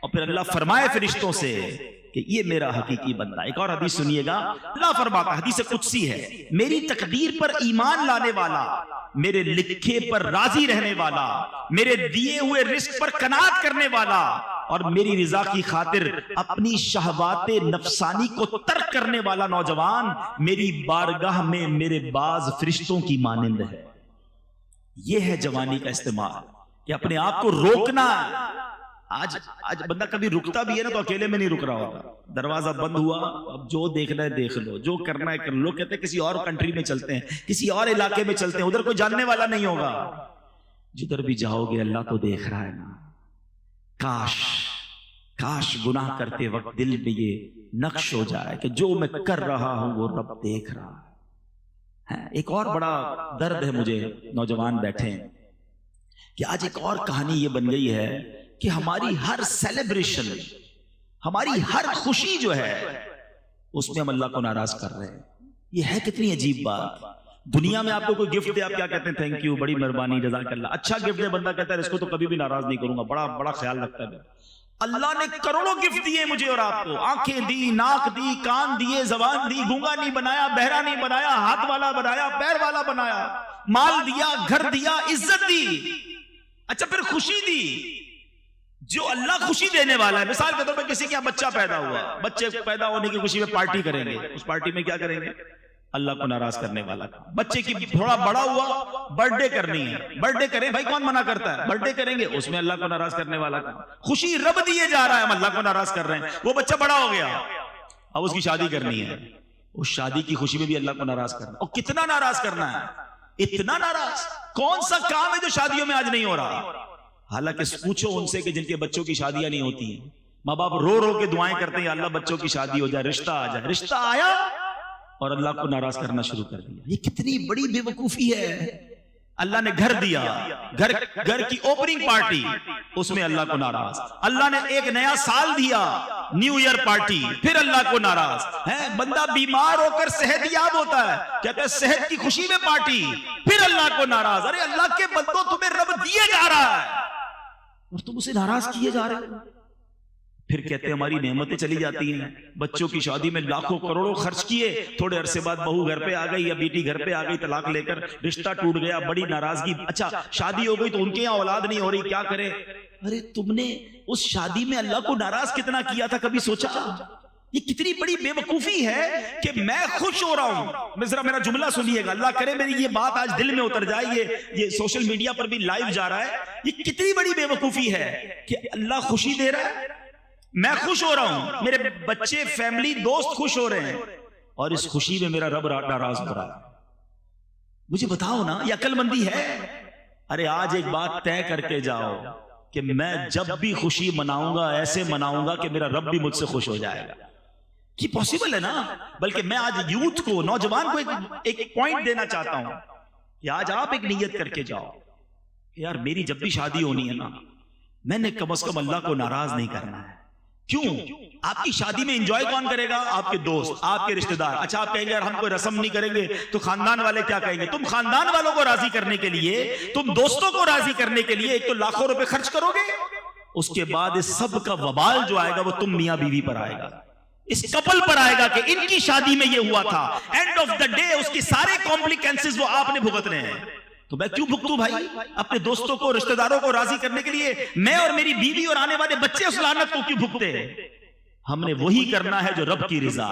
اور پھر اللہ فرمائے فرشتوں سے کہ یہ میرا حقیقی بندہ. ایک اور حدیث سنیے گا. اللہ فرماتا، حدیث قدسی ہے، میری تقدیر پر ایمان لانے والا، میرے لکھے پر راضی رہنے والا، میرے دیے ہوئے رزق پر قناعت کرنے والا اور میری رضا کی خاطر اپنی شہوات نفسانی کو ترک کرنے والا نوجوان میری بارگاہ میں میرے باز فرشتوں کی مانند ہے. یہ ہے جوانی کا استعمال کہ اپنے آپ کو روکنا. آج بندہ کبھی رکتا بھی ہے نا تو اکیلے میں نہیں رک رہا ہوتا. دروازہ بند ہوا، اب جو دیکھنا ہے دیکھ لو، جو کرنا ہے کر لو. لوگ کہتے ہیں کسی اور کنٹری میں چلتے ہیں، کسی اور علاقے میں چلتے ہیں، ادھر کوئی جاننے والا نہیں ہوگا. جدھر بھی جاؤ گے اللہ تو دیکھ رہا ہے نا. کاش گناہ کرتے وقت دل میں یہ نقش ہو جائے کہ جو میں کر رہا ہوں وہ رب دیکھ رہا ہے. ایک اور بڑا درد ہے مجھے، نوجوان بیٹھے ہیں، کہ آج ایک اور کہانی یہ بن گئی ہے کہ ہماری ہر سیلیبریشن، ہماری ہر خوشی جو ہے اس میں ہم اللہ کو ناراض کر رہے ہیں. یہ ہے کتنی عجیب بات. دنیا میں آپ کو کوئی گفٹ دے، آپ کیا کہتے ہیں؟ تھینک یو، بڑی مہربانی، جزاک اللہ. اچھا گفٹ دے، بندہ کہتا ہے اس کو تو کبھی بھی ناراض نہیں کروں گا، بڑا خیال رکھتا ہے. اللہ نے کروڑوں گفٹ دیے مجھے اور آپ کو، آنکھیں دی، ناک دی، کان دیے، زبان دی، گونگا نہیں بنایا، بہرا نہیں بنایا، ہاتھ والا بنایا، پیر والا بنایا، مال دیا، گھر دیا، عزت دی. اچھا پھر خوشی دی. جو اللہ خوشی دینے والا ہے، مثال کے طور پہ کسی کے یہاں بچہ پیدا ہوا، بچے پیدا ہونے کی خوشی میں پارٹی کریں گے. اس پارٹی میں کیا کریں گے؟ اللہ کو ناراض کرنے والا. بچے کی تھوڑا بڑا ہوا، برتھ ڈے کرنی ہے، برتھ ڈے کریں بھائی، کون منع کرتا ہے؟ برتھ ڈے کریں گے، اس میں اللہ کو ناراض کرنے والا. خوشی رب دیے جا رہا ہے، ہم اللہ کو ناراض کر رہے ہیں. وہ بچہ بڑا ہو گیا، اب اس کی شادی کرنی ہے، اس شادی کی خوشی میں بھی اللہ کو ناراض کرنا. اور کتنا ناراض کرنا ہے؟ اتنا ناراض. کون سا کام ہے جو شادیوں میں آج نہیں ہو رہا؟ حالانکہ پوچھو ان سے کہ جن کے بچوں کی شادیاں نہیں ہوتی ہیں، ماں باپ رو رو کے دعائیں کرتے ہیں اللہ بچوں کی شادی ہو جائے، رشتہ آ جائے. رشتہ آیا اور اللہ کو ناراض کرنا شروع کر دیا. یہ کتنی بڑی بے وقوفی ہے. اللہ نے گھر دیا، گھر کی اوپننگ پارٹی، اس میں اللہ کو ناراض. اللہ نے ایک نیا سال دیا، نیو ایئر پارٹی، پھر اللہ کو ناراض. بندہ بیمار ہو کر صحت یاب ہوتا ہے، کہتے ہیں صحت کی خوشی میں پارٹی، پھر اللہ کو ناراض. ارے اللہ کے بندوں تمہیں رب دیے جا رہا ہے اور تم اسے ناراض کیے جا رہے ہو. پھر کہتے ہیں ہماری نعمتیں چلی جاتی ہیں. بچوں کی شادی میں لاکھوں کروڑوں خرچ کیے، تھوڑے عرصے بعد بہو گھر پہ آ گئی یا بیٹی گھر پہ آ گئی، طلاق لے کر رشتہ ٹوٹ گیا، بڑی ناراضگی. اچھا شادی ہو گئی تو ان کے یہاں اولاد نہیں ہو رہی، کیا کرے؟ ارے تم نے اس شادی میں اللہ کو ناراض کتنا کیا تھا، کبھی سوچا؟ یہ کتنی بڑی بے وقوفی ہے کہ میں خوش ہو رہا ہوں. ذرا میرا جملہ سنیے گا، اللہ کرے میری یہ بات آج دل میں اتر جائے. یہ سوشل میڈیا پر بھی لائیو جا رہا ہے. یہ کتنی بڑی بے وقوفی ہے کہ اللہ خوشی دے رہا ہے، میں خوش ہو رہا ہوں، میرے بچے، فیملی، دوست خوش ہو رہے ہیں، اور اس خوشی میں میرا رب ناراض ہو رہا ہے. مجھے بتاؤ نا، یہ عقل مندی ہے؟ ارے آج ایک بات طے کر کے جاؤ کہ میں جب بھی خوشی مناؤں گا ایسے مناؤں گا کہ میرا رب بھی مجھ سے خوش ہو جائے گا. یہ پاسبل ہے نا؟ بلکہ میں آج یوتھ کو، نوجوان کو ایک پوائنٹ دینا چاہتا ہوں کہ آج آپ ایک نیت کر کے جاؤ کہ یار میری جب بھی شادی ہونی ہے نا، میں نے کم از کم اللہ کو ناراض نہیں کرنا ہے. کیوں؟ آپ کی شادی میں انجوائے کون کرے گا؟ آپ کے دوست، آپ کے رشتہ دار. اچھا آپ کہیں گے یار ہم کوئی رسم نہیں کریں گے تو خاندان والے کیا کہیں گے؟ تم خاندان والوں کو راضی کرنے کے لیے، تم دوستوں کو راضی کرنے کے لیے ایک تو لاکھوں روپے خرچ کرو گے، اس کے بعد اس سب کا وبال جو آئے گا وہ تم میاں بیوی پر آئے گا. اس کپل پر آئے گا کہ ان کی شادی میں یہ ہوا تھا. اینڈ آف دا ڈے اس کی سارے کمپلیکینسز وہ آپ نے بھگتنے ہیں. تو میں کیوں بھگتوں بھائی؟ اپنے دوستوں کو رشتہ داروں کو راضی کرنے کے لیے میں اور میری بیوی اور آنے والے بچے اس لعنت کو کیوں بھگتے ہیں؟ ہم نے وہی کرنا ہے جو رب کی رضا.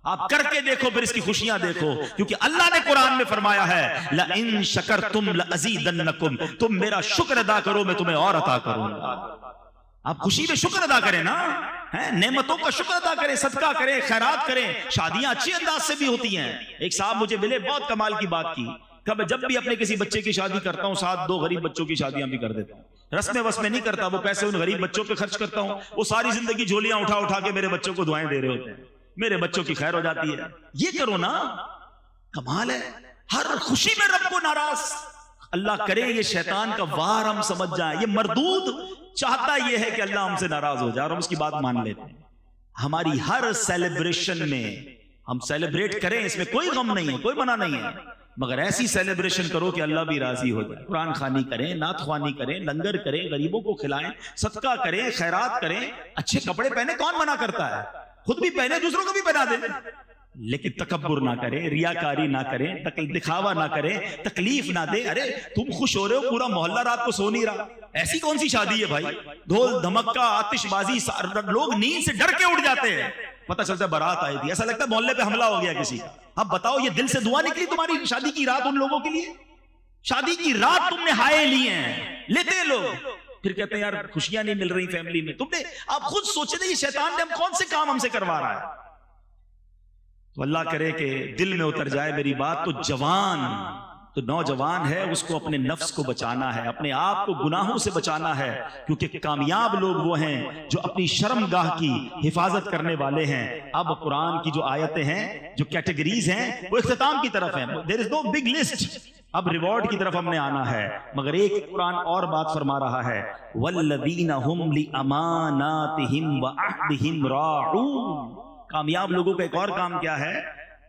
آپ کر کے دیکھو پھر اس کی خوشیاں دیکھو, کیونکہ اللہ نے قرآن میں فرمایا ہے لَإِن شَكَرْتُمْ لَأَزِيدَنَّكُمْ, تم میرا شکر ادا کرو میں تمہیں اور عطا کروں گا. آپ خوشی میں شکر ادا کریں نا, نعمتوں کا شکر ادا کریں, صدقہ کریں, خیرات کریں. شادیاں اچھی انداز سے بھی ہوتی ہیں. ایک صاحب مجھے ملے, بہت کمال کی بات کی, کہ میں جب بھی اپنے کسی بچے کی شادی کرتا ہوں ساتھ 2 غریب بچوں کی شادیاں بھی کر دیتا ہوں. رسم وسم نہیں کرتا, وہ پیسے ان غریب بچوں پہ خرچ کرتا ہوں. وہ ساری زندگی جھولیاں اٹھا اٹھا کے میرے بچوں کو دعائیں دے رہے ہوتے ہیں, میرے بچوں کی خیر ہو جاتی ہے. یہ کرو نا, کمال ہے. ہر خوشی میں رب کو ناراض. اللہ کرے یہ شیطان کا وار ہم سمجھ جائیں. یہ مردود چاہتا یہ ہے کہ اللہ ہم سے ناراض ہو جائے اور ہم اس کی بات مان لیتے ہیں. ہماری ہر سیلیبریشن میں ہم سیلیبریٹ کریں, اس میں کوئی غم نہیں ہے, کوئی منع نہیں ہے, مگر ایسی سیلیبریشن کرو کہ اللہ بھی راضی ہو جائے. قرآن خوانی کریں, نعت خوانی کریں, لنگر کریں, غریبوں کو کھلائیں, صدقہ کریں, خیرات کریں. اچھے کپڑے پہنے, کون منع کرتا ہے؟ خود بھی پہنے, دوسروں کو بھی پہنا دیں. لیکن تکبر نہ کریں, ریاکاری نہ کریں, دکھاوا نہ کریں, تکلیف نہ دیں. ارے تم خوش ہو رہے ہو, پورا محلہ رات کو سو نہیں رہا. ایسی کون سی شادی ہے بھائی؟ ڈھول دھمکا, آتش بازی, لوگ نیند سے ڈر کے اٹھ جاتے ہیں. پتہ چلتا ہے بارات آئی تھی, ایسا لگتا ہے محلے پہ حملہ ہو گیا کسی. اب بتاؤ یہ دل سے دعا نکلی تمہاری شادی کی رات ان لوگوں کے لیے؟ شادی کی رات تم نے ہائے لی ہیں, لیتے ہیں لوگ, پھر کہتے ہیں یار خوشیاں نہیں مل رہی فیملی میں. تم نے, آپ خود سوچے تھے یہ شیطان نے ہم کون سے کام ہم سے کروا رہا ہے. تو اللہ کرے کہ دل میں اتر جائے میری بات. تو جوان, تو نوجوان ہے, اس کو اپنے نفس کو بچانا ہے, اپنے آپ کو گناہوں سے بچانا ہے, کیونکہ کامیاب لوگ وہ ہیں جو اپنی شرم گاہ کی حفاظت کرنے والے ہیں. اب قرآن کی جو آیتیں ہیں, جو کیٹیگریز ہیں, وہ اختتام کی طرف ہیں. There is no big list. اب ریوارڈ کی طرف ہم نے آنا ہے, مگر ایک قرآن اور بات فرما رہا ہے وَالَّذِينَ هُمْ لِأَمَانَاتِهِمْ وَعَهْدِهِمْ رَاعُونَ. کامیاب لوگوں کا ایک اور کام کیا ہے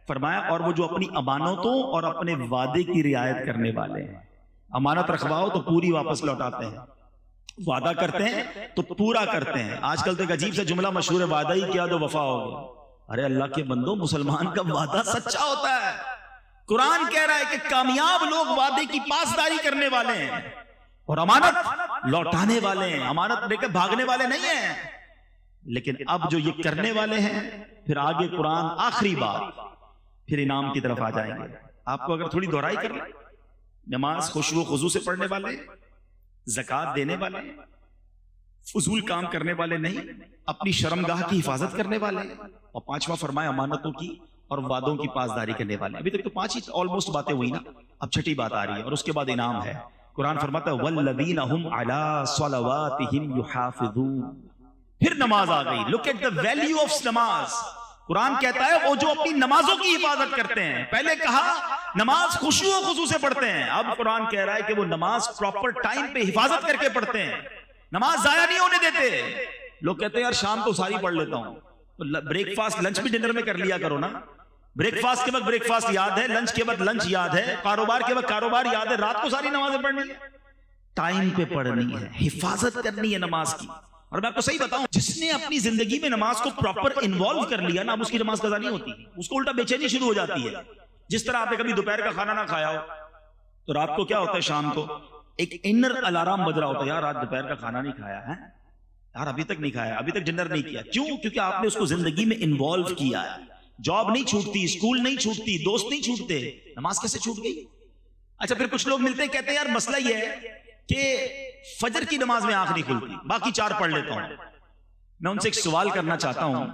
فرمایا, اور وہ جو اپنی امانتوں اور اپنے وعدے کی رعایت کرنے والے ہیں. امانت رکھواؤ تو پوری واپس لوٹاتے ہیں, وعدہ کرتے ہیں تو پورا کرتے ہیں. آج کل تو ایک عجیب سا جملہ مشہور ہے, وعدہ ہی کیا تو وفا ہو گیا. ارے اللہ کے بندو, مسلمان کا وعدہ سچا ہوتا ہے. قرآن کہہ رہا ہے کہ کامیاب لوگ وعدے کی پاسداری کرنے والے ہیں اور امانت لوٹانے والے ہیں. امانت لے کے بھاگنے والے نہیں ہیں. لیکن اب جو یہ کرنے والے ہیں, پھر آگے قرآن آخری بات, پھر انعام کی طرف آ جائیں گے. آپ کو اگر تھوڑی دہرائی کر لیں, نماز خشوع و خضوع سے پڑھنے والے, زکوٰۃ دینے والے, فضول کام کرنے والے نہیں, اپنی شرمگاہ کی حفاظت کرنے والے, اور 5واں فرمایا امانتوں کی اور وعدوں کی پاسداری کرنے والے. ابھی تک تو 5 ہی آلموسٹ باتیں ہوئی نا, اب 6ٹھی بات آ رہی ہے اور اس کے بعد انعام ہے. قرآن فرماتا ہے وَالَّذِينَ هُمْ عَلَىٰ صَلَوَاتِهِمْ يُحَافِظُونَ. پھر نماز آ گئی. Look at the value of namaz. Quran کہتا ہے وہ جو اپنی نمازوں کی حفاظت کرتے ہیں. پہلے کہا نماز خشوع و خضوع سے پڑھتے ہیں, اب قرآن کہہ رہا ہے کہ وہ نماز پراپر ٹائم پہ حفاظت کر کے پڑھتے ہیں, نماز ضائع نہیں ہونے دیتے. لوگ کہتے ہیں یار شام کو ساری پڑھ لیتا ہوں, تو بریک فاسٹ لنچ بھی ڈنر میں کر لیا کرو نا. بریک فاسٹ کے وقت بریک فاسٹ یاد ہے, لنچ کے وقت لنچ یاد ہے, کاروبار کے وقت کاروبار یاد ہے, رات کو ساری نمازیں پڑھنی ہے, ٹائم پہ پڑھنی ہے, حفاظت کرنی ہے نماز کی. اور میں آپ کو صحیح بتاؤں, جس نے اپنی زندگی میں نماز کو پراپر انوالو کر لیا نا, اب اس کی نماز قضا نہیں ہوتی, اس کو الٹا بے چینی شروع ہو جاتی ہے. جس طرح آپ نے کبھی دوپہر کا کھانا نہ کھایا ہو تو رات کو کیا ہوتا ہے, شام کو ایک انر الارم بج رہا ہوتا ہے, یار آج دوپہر کا کھانا نہیں کھایا ہے, یار ابھی تک نہیں کھایا, ابھی تک ڈنر نہیں کیا. کیوں؟ کیونکہ آپ نے اس کو زندگی میں انوالو کیا ہے. جاب نہیں چھوٹتی, اسکول نہیں چھوٹتی, دوست نہیں چھوٹتے, نماز کیسے چھوٹ گئی؟ اچھا پھر کچھ لوگ ملتے ہیں کہتے ہیں یار مسئلہ یہ ہے کہ فجر کی نماز میں آنکھ نہیں کھلتی, باقی 4 پڑھ لیتا ہوں. میں ان سے ایک سوال کرنا چاہتا ہوں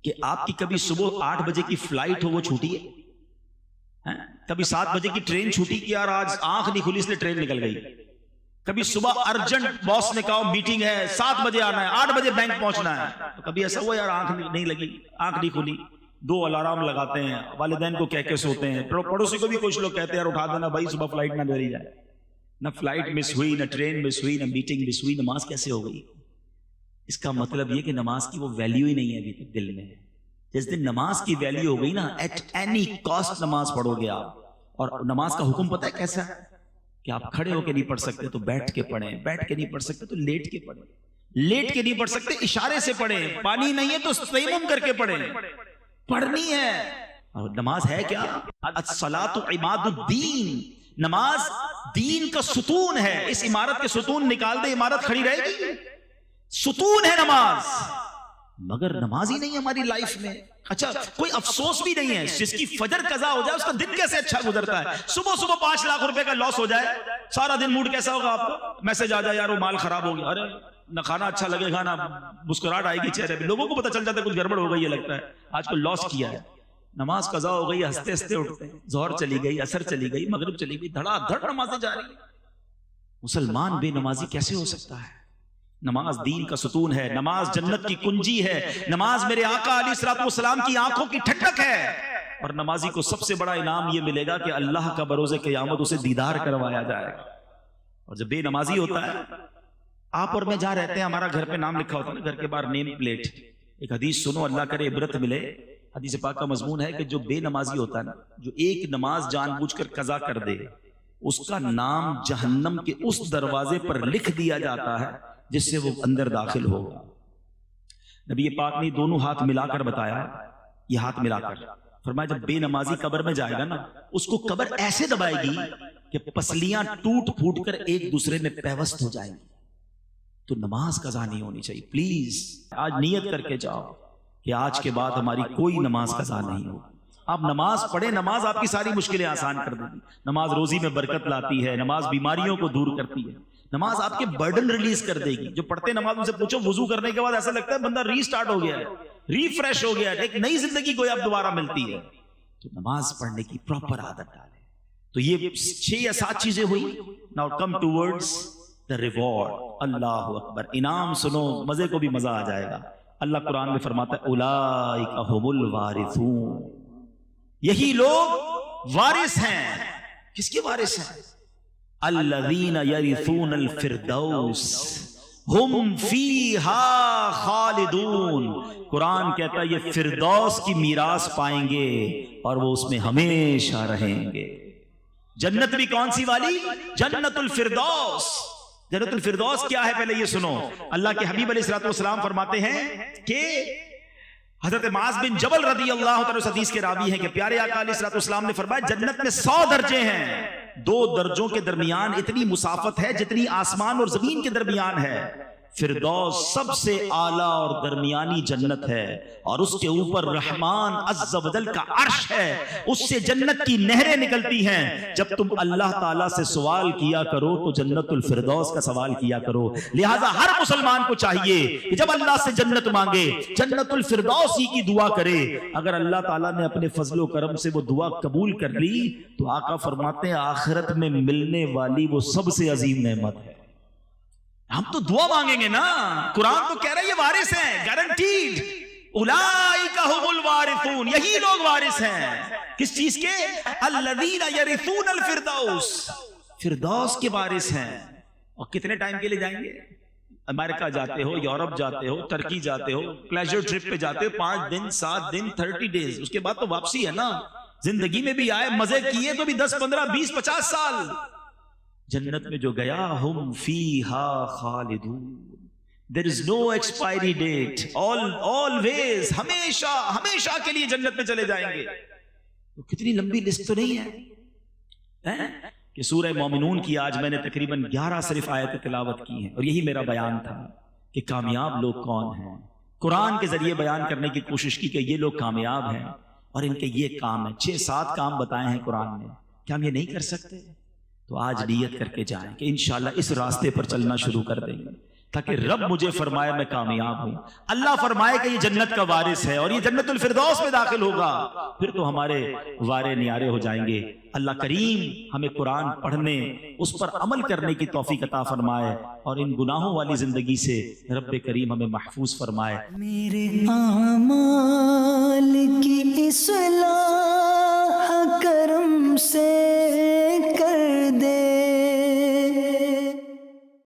کہ آپ کی کبھی صبح 8 بجے کی فلائٹ ہو وہ چھوٹی ہے؟ کبھی 7 بجے کی ٹرین چھوٹی کہ یار آج آنکھ نہیں کھلی اس لیے ٹرین نکل گئی؟ کبھی صبح ارجنٹ باس نے کہا میٹنگ ہے 7 بجے آنا ہے, 8 بجے بینک پہنچنا ہے, تو کبھی ایسا ہوا یار آنکھ نہیں لگی, آنکھ نہیں کھلی؟ 2 الارم لگاتے ہیں, والدین کو کہہ کے سوتے ہیں, پڑوسی کو بھی کچھ لوگ کہتے ہیں یار اٹھا دینا بھائی صبح فلائٹ نہ دے جائے. نہ فلائٹ مس ہوئی, نہ ٹرین مس ہوئی, نہ میٹنگ مس ہوئی, نماز کیسے ہو گئی؟ اس کا مطلب یہ کہ نماز کی وہ ویلیو ہی نہیں ہے ابھی تک دل میں. جس دن نماز کی ویلیو ہو گئی نا, ایٹ اینی کاسٹ نماز پڑھو گے آپ. اور نماز کا حکم پتہ ہے کیسا ہے کہ آپ کھڑے ہو کے نہیں پڑھ سکتے تو بیٹھ کے پڑھیں, بیٹھ کے نہیں پڑھ سکتے تو لیٹ کے پڑھیں. لیٹ کے نہیں پڑھ سکتے، اشارے سے پڑھیں، پانی نہیں ہے تو تیمم کر کے پڑھیں، پڑھنی ہے۔ اور نماز ہے کیا؟ الصلاۃ عماد الدین، نماز دین کا ستون ہے۔ اس عمارت کے ستون نکال دے، عمارت کھڑی رہے گی؟ ستون ہے نماز، مگر نماز ہی نہیں ہماری لائف میں۔ اچھا کوئی افسوس بھی نہیں ہے جس کی فجر قضا ہو جائے اس کا دن کیسے اچھا گزرتا ہے؟ صبح صبح 5 لاکھ روپے کا لاس ہو جائے، سارا دن موڈ کیسا ہوگا آپ کا؟ میسج آ جائے یار وہ مال خراب ہو گیا، ارے نہ کھانا اچھا لگے گا، نہ مسکراہٹ آئے گی چہرے پہ، لوگوں کو پتہ چل جاتا ہے کچھ گڑبڑ ہو گئی ہے، لگتا ہے آج کو لاس کیا ہے۔ نماز قضا ہو گئی، ہنستے ہنستے اٹھتے ہیں، ظہر چلی گئی، عصر چلی گئی، مغرب چلی گئی، دھڑا دھڑ نمازیں جا رہی ہیں۔ مسلمان بے نمازی کیسے ہو سکتا ہے؟ نماز دین کا ستون ہے، نماز جنت کی کنجی ہے، نماز میرے آقا علیہ الصلوۃ والسلام کی آنکھوں کی ٹھنڈک ہے۔ اور نمازی کو سب سے بڑا انعام یہ ملے گا کہ اللہ کا بروز قیامت اسے دیدار کروایا جائے گا۔ اور جب بے نمازی ہوتا ہے، آپ اور میں جہاں رہتے ہیں ہمارا گھر پہ نام لکھا ہوتا ہے، گھر کے باہر نیم پلیٹ، ایک حدیث سنو اللہ کرے عبرت ملے۔ حدیث پاک کا مضمون ہے کہ جو بے نمازی ہوتا ہے نا، جو ایک نماز جان بوجھ کر قضا کر دے، اس کا نام جہنم کے اس دروازے پر لکھ دیا جاتا ہے جس سے وہ اندر داخل ہوگا۔ نبی پاک نے دونوں ہاتھ ملا کر بتایا، یہ ہاتھ ملا کر فرمایا جب بے نمازی قبر میں جائے گا نا، اس کو قبر ایسے دبائے گی کہ پسلیاں ٹوٹ پھوٹ کر ایک دوسرے میں پیوست ہو جائیں گی۔ تو نماز قضا نہیں ہونی چاہیے۔ پلیز آج نیت کر کے جاؤ کہ آج کے بعد ہماری کوئی نماز قضا نہیں ہوگی۔ آپ نماز پڑھیں، نماز آپ کی ساری مشکلیں آسان کر دے گی، نماز روزی میں برکت لاتی ہے، نماز بیماریوں کو دور کرتی ہے، نماز آپ کے برڈن ریلیز کر دے گی۔ جو پڑھتے نماز ان سے پوچھو وضو کرنے کے بعد ایسا لگتا ہے بندہ ری سٹارٹ ہو گیا ہے، ریفریش ہو گیا ہے، ایک نئی زندگی کو اب دوبارہ ملتی ہے۔ تو نماز پڑھنے کی پراپر عادت ڈالیں۔ تو یہ 6 یا 7 چیزیں ہوئی۔ Now come towards the reward. Allah اکبر، انعام سنو، مزے کو بھی مزہ آ جائے گا۔ اللہ قرآن میں فرماتا ہے اولئک ھم الوارثون، یہی لوگ وارث ہیں۔ کس کے وارث ہیں؟ الذین یرثون الفردوس ہم فیہا خالدون۔ قرآن کہتا ہے یہ فردوس کی میراث پائیں گے اور وہ اس میں ہمیشہ رہیں گے۔ جنت بھی کون سی والی؟ جنت الفردوس۔ جنت الفردوس کیا ہے پہلے یہ سنو۔ اللہ کے حبیب علیہ الصلوۃ والسلام فرماتے ہیں کہ حضرت معاذ بن جبل رضی اللہ تعالیٰ اس حدیث کے راوی ہیں کہ پیارے آقا علیہ الصلوۃ والسلام نے فرمایا جنت میں 100 درجے ہیں، 2 درجوں کے درمیان اتنی مسافت ہے جتنی آسمان اور زمین کے درمیان ہے۔ فردوس سب سے اعلیٰ اور درمیانی جنت ہے، اور اس کے اوپر رحمان عز و جل کا عرش ہے، اس سے جنت کی نہریں نکلتی ہیں۔ جب تم اللہ تعالیٰ سے سوال کیا کرو تو جنت الفردوس کا سوال کیا کرو۔ لہٰذا ہر مسلمان کو چاہیے کہ جب اللہ سے جنت مانگے جنت الفردوس ہی کی دعا کرے۔ اگر اللہ تعالیٰ نے اپنے فضل و کرم سے وہ دعا قبول کر لی تو آقا فرماتے ہیں آخرت میں ملنے والی وہ سب سے عظیم نعمت ہے۔ ہم تو دعا مانگیں گے نا، قرآن تو کہہ رہا ہے یہ وارث ہیں، گارنٹیڈ۔ اولئک ھم الوارثون، یہی لوگ وارث ہیں۔ کس چیز کے؟ الذین یرثون الفردوس، فردوس کے وارث ہیں۔ اور کتنے ٹائم کے لیے جائیں گے؟ امریکہ جاتے ہو، یورپ جاتے ہو، ترکی جاتے ہو، پلیجر ٹرپ پہ جاتے ہو، 5 دن 7 دن 30 ڈیز، اس کے بعد تو واپسی ہے نا۔ زندگی میں بھی آئے، مزے کیے تو بھی 10 15 20 50 سال۔ جنت میں جو گیا ہم فیہا خالدون، there is no expiry date، always، ہمیشہ ہمیشہ کے لیے جنت میں چلے جائیں گے۔ تو کتنی لمبی لسٹ تو نہیں ہے کہ سورہ مومنون کی آج میں نے تقریباً 11 صرف آیت تلاوت کی ہیں، اور یہی میرا بیان تھا کہ کامیاب لوگ کون ہیں۔ قرآن کے ذریعے بیان کرنے کی کوشش کی کہ یہ لوگ کامیاب ہیں اور ان کے یہ کام ہیں، 6-7 کام بتائے ہیں قرآن نے۔ کیا ہم یہ نہیں کر سکتے؟ تو آج نیت کر کے جائیں کہ انشاءاللہ اس راستے پر چلنا شروع کر دیں گے تاکہ رب مجھے فرمائے میں کامیاب ہوں، اللہ فرمائے کہ یہ جنت کا وارث ہے اور یہ جنت الفردوس میں داخل ہوگا، پھر تو ہمارے وارے نیارے ہو جائیں گے۔ اللہ کریم ہمیں قرآن پڑھنے، اس پر عمل کرنے کی توفیق عطا فرمائے، اور ان گناہوں والی زندگی سے رب کریم ہمیں محفوظ فرمائے۔ میرے اعمال کی اصلاح کرم سے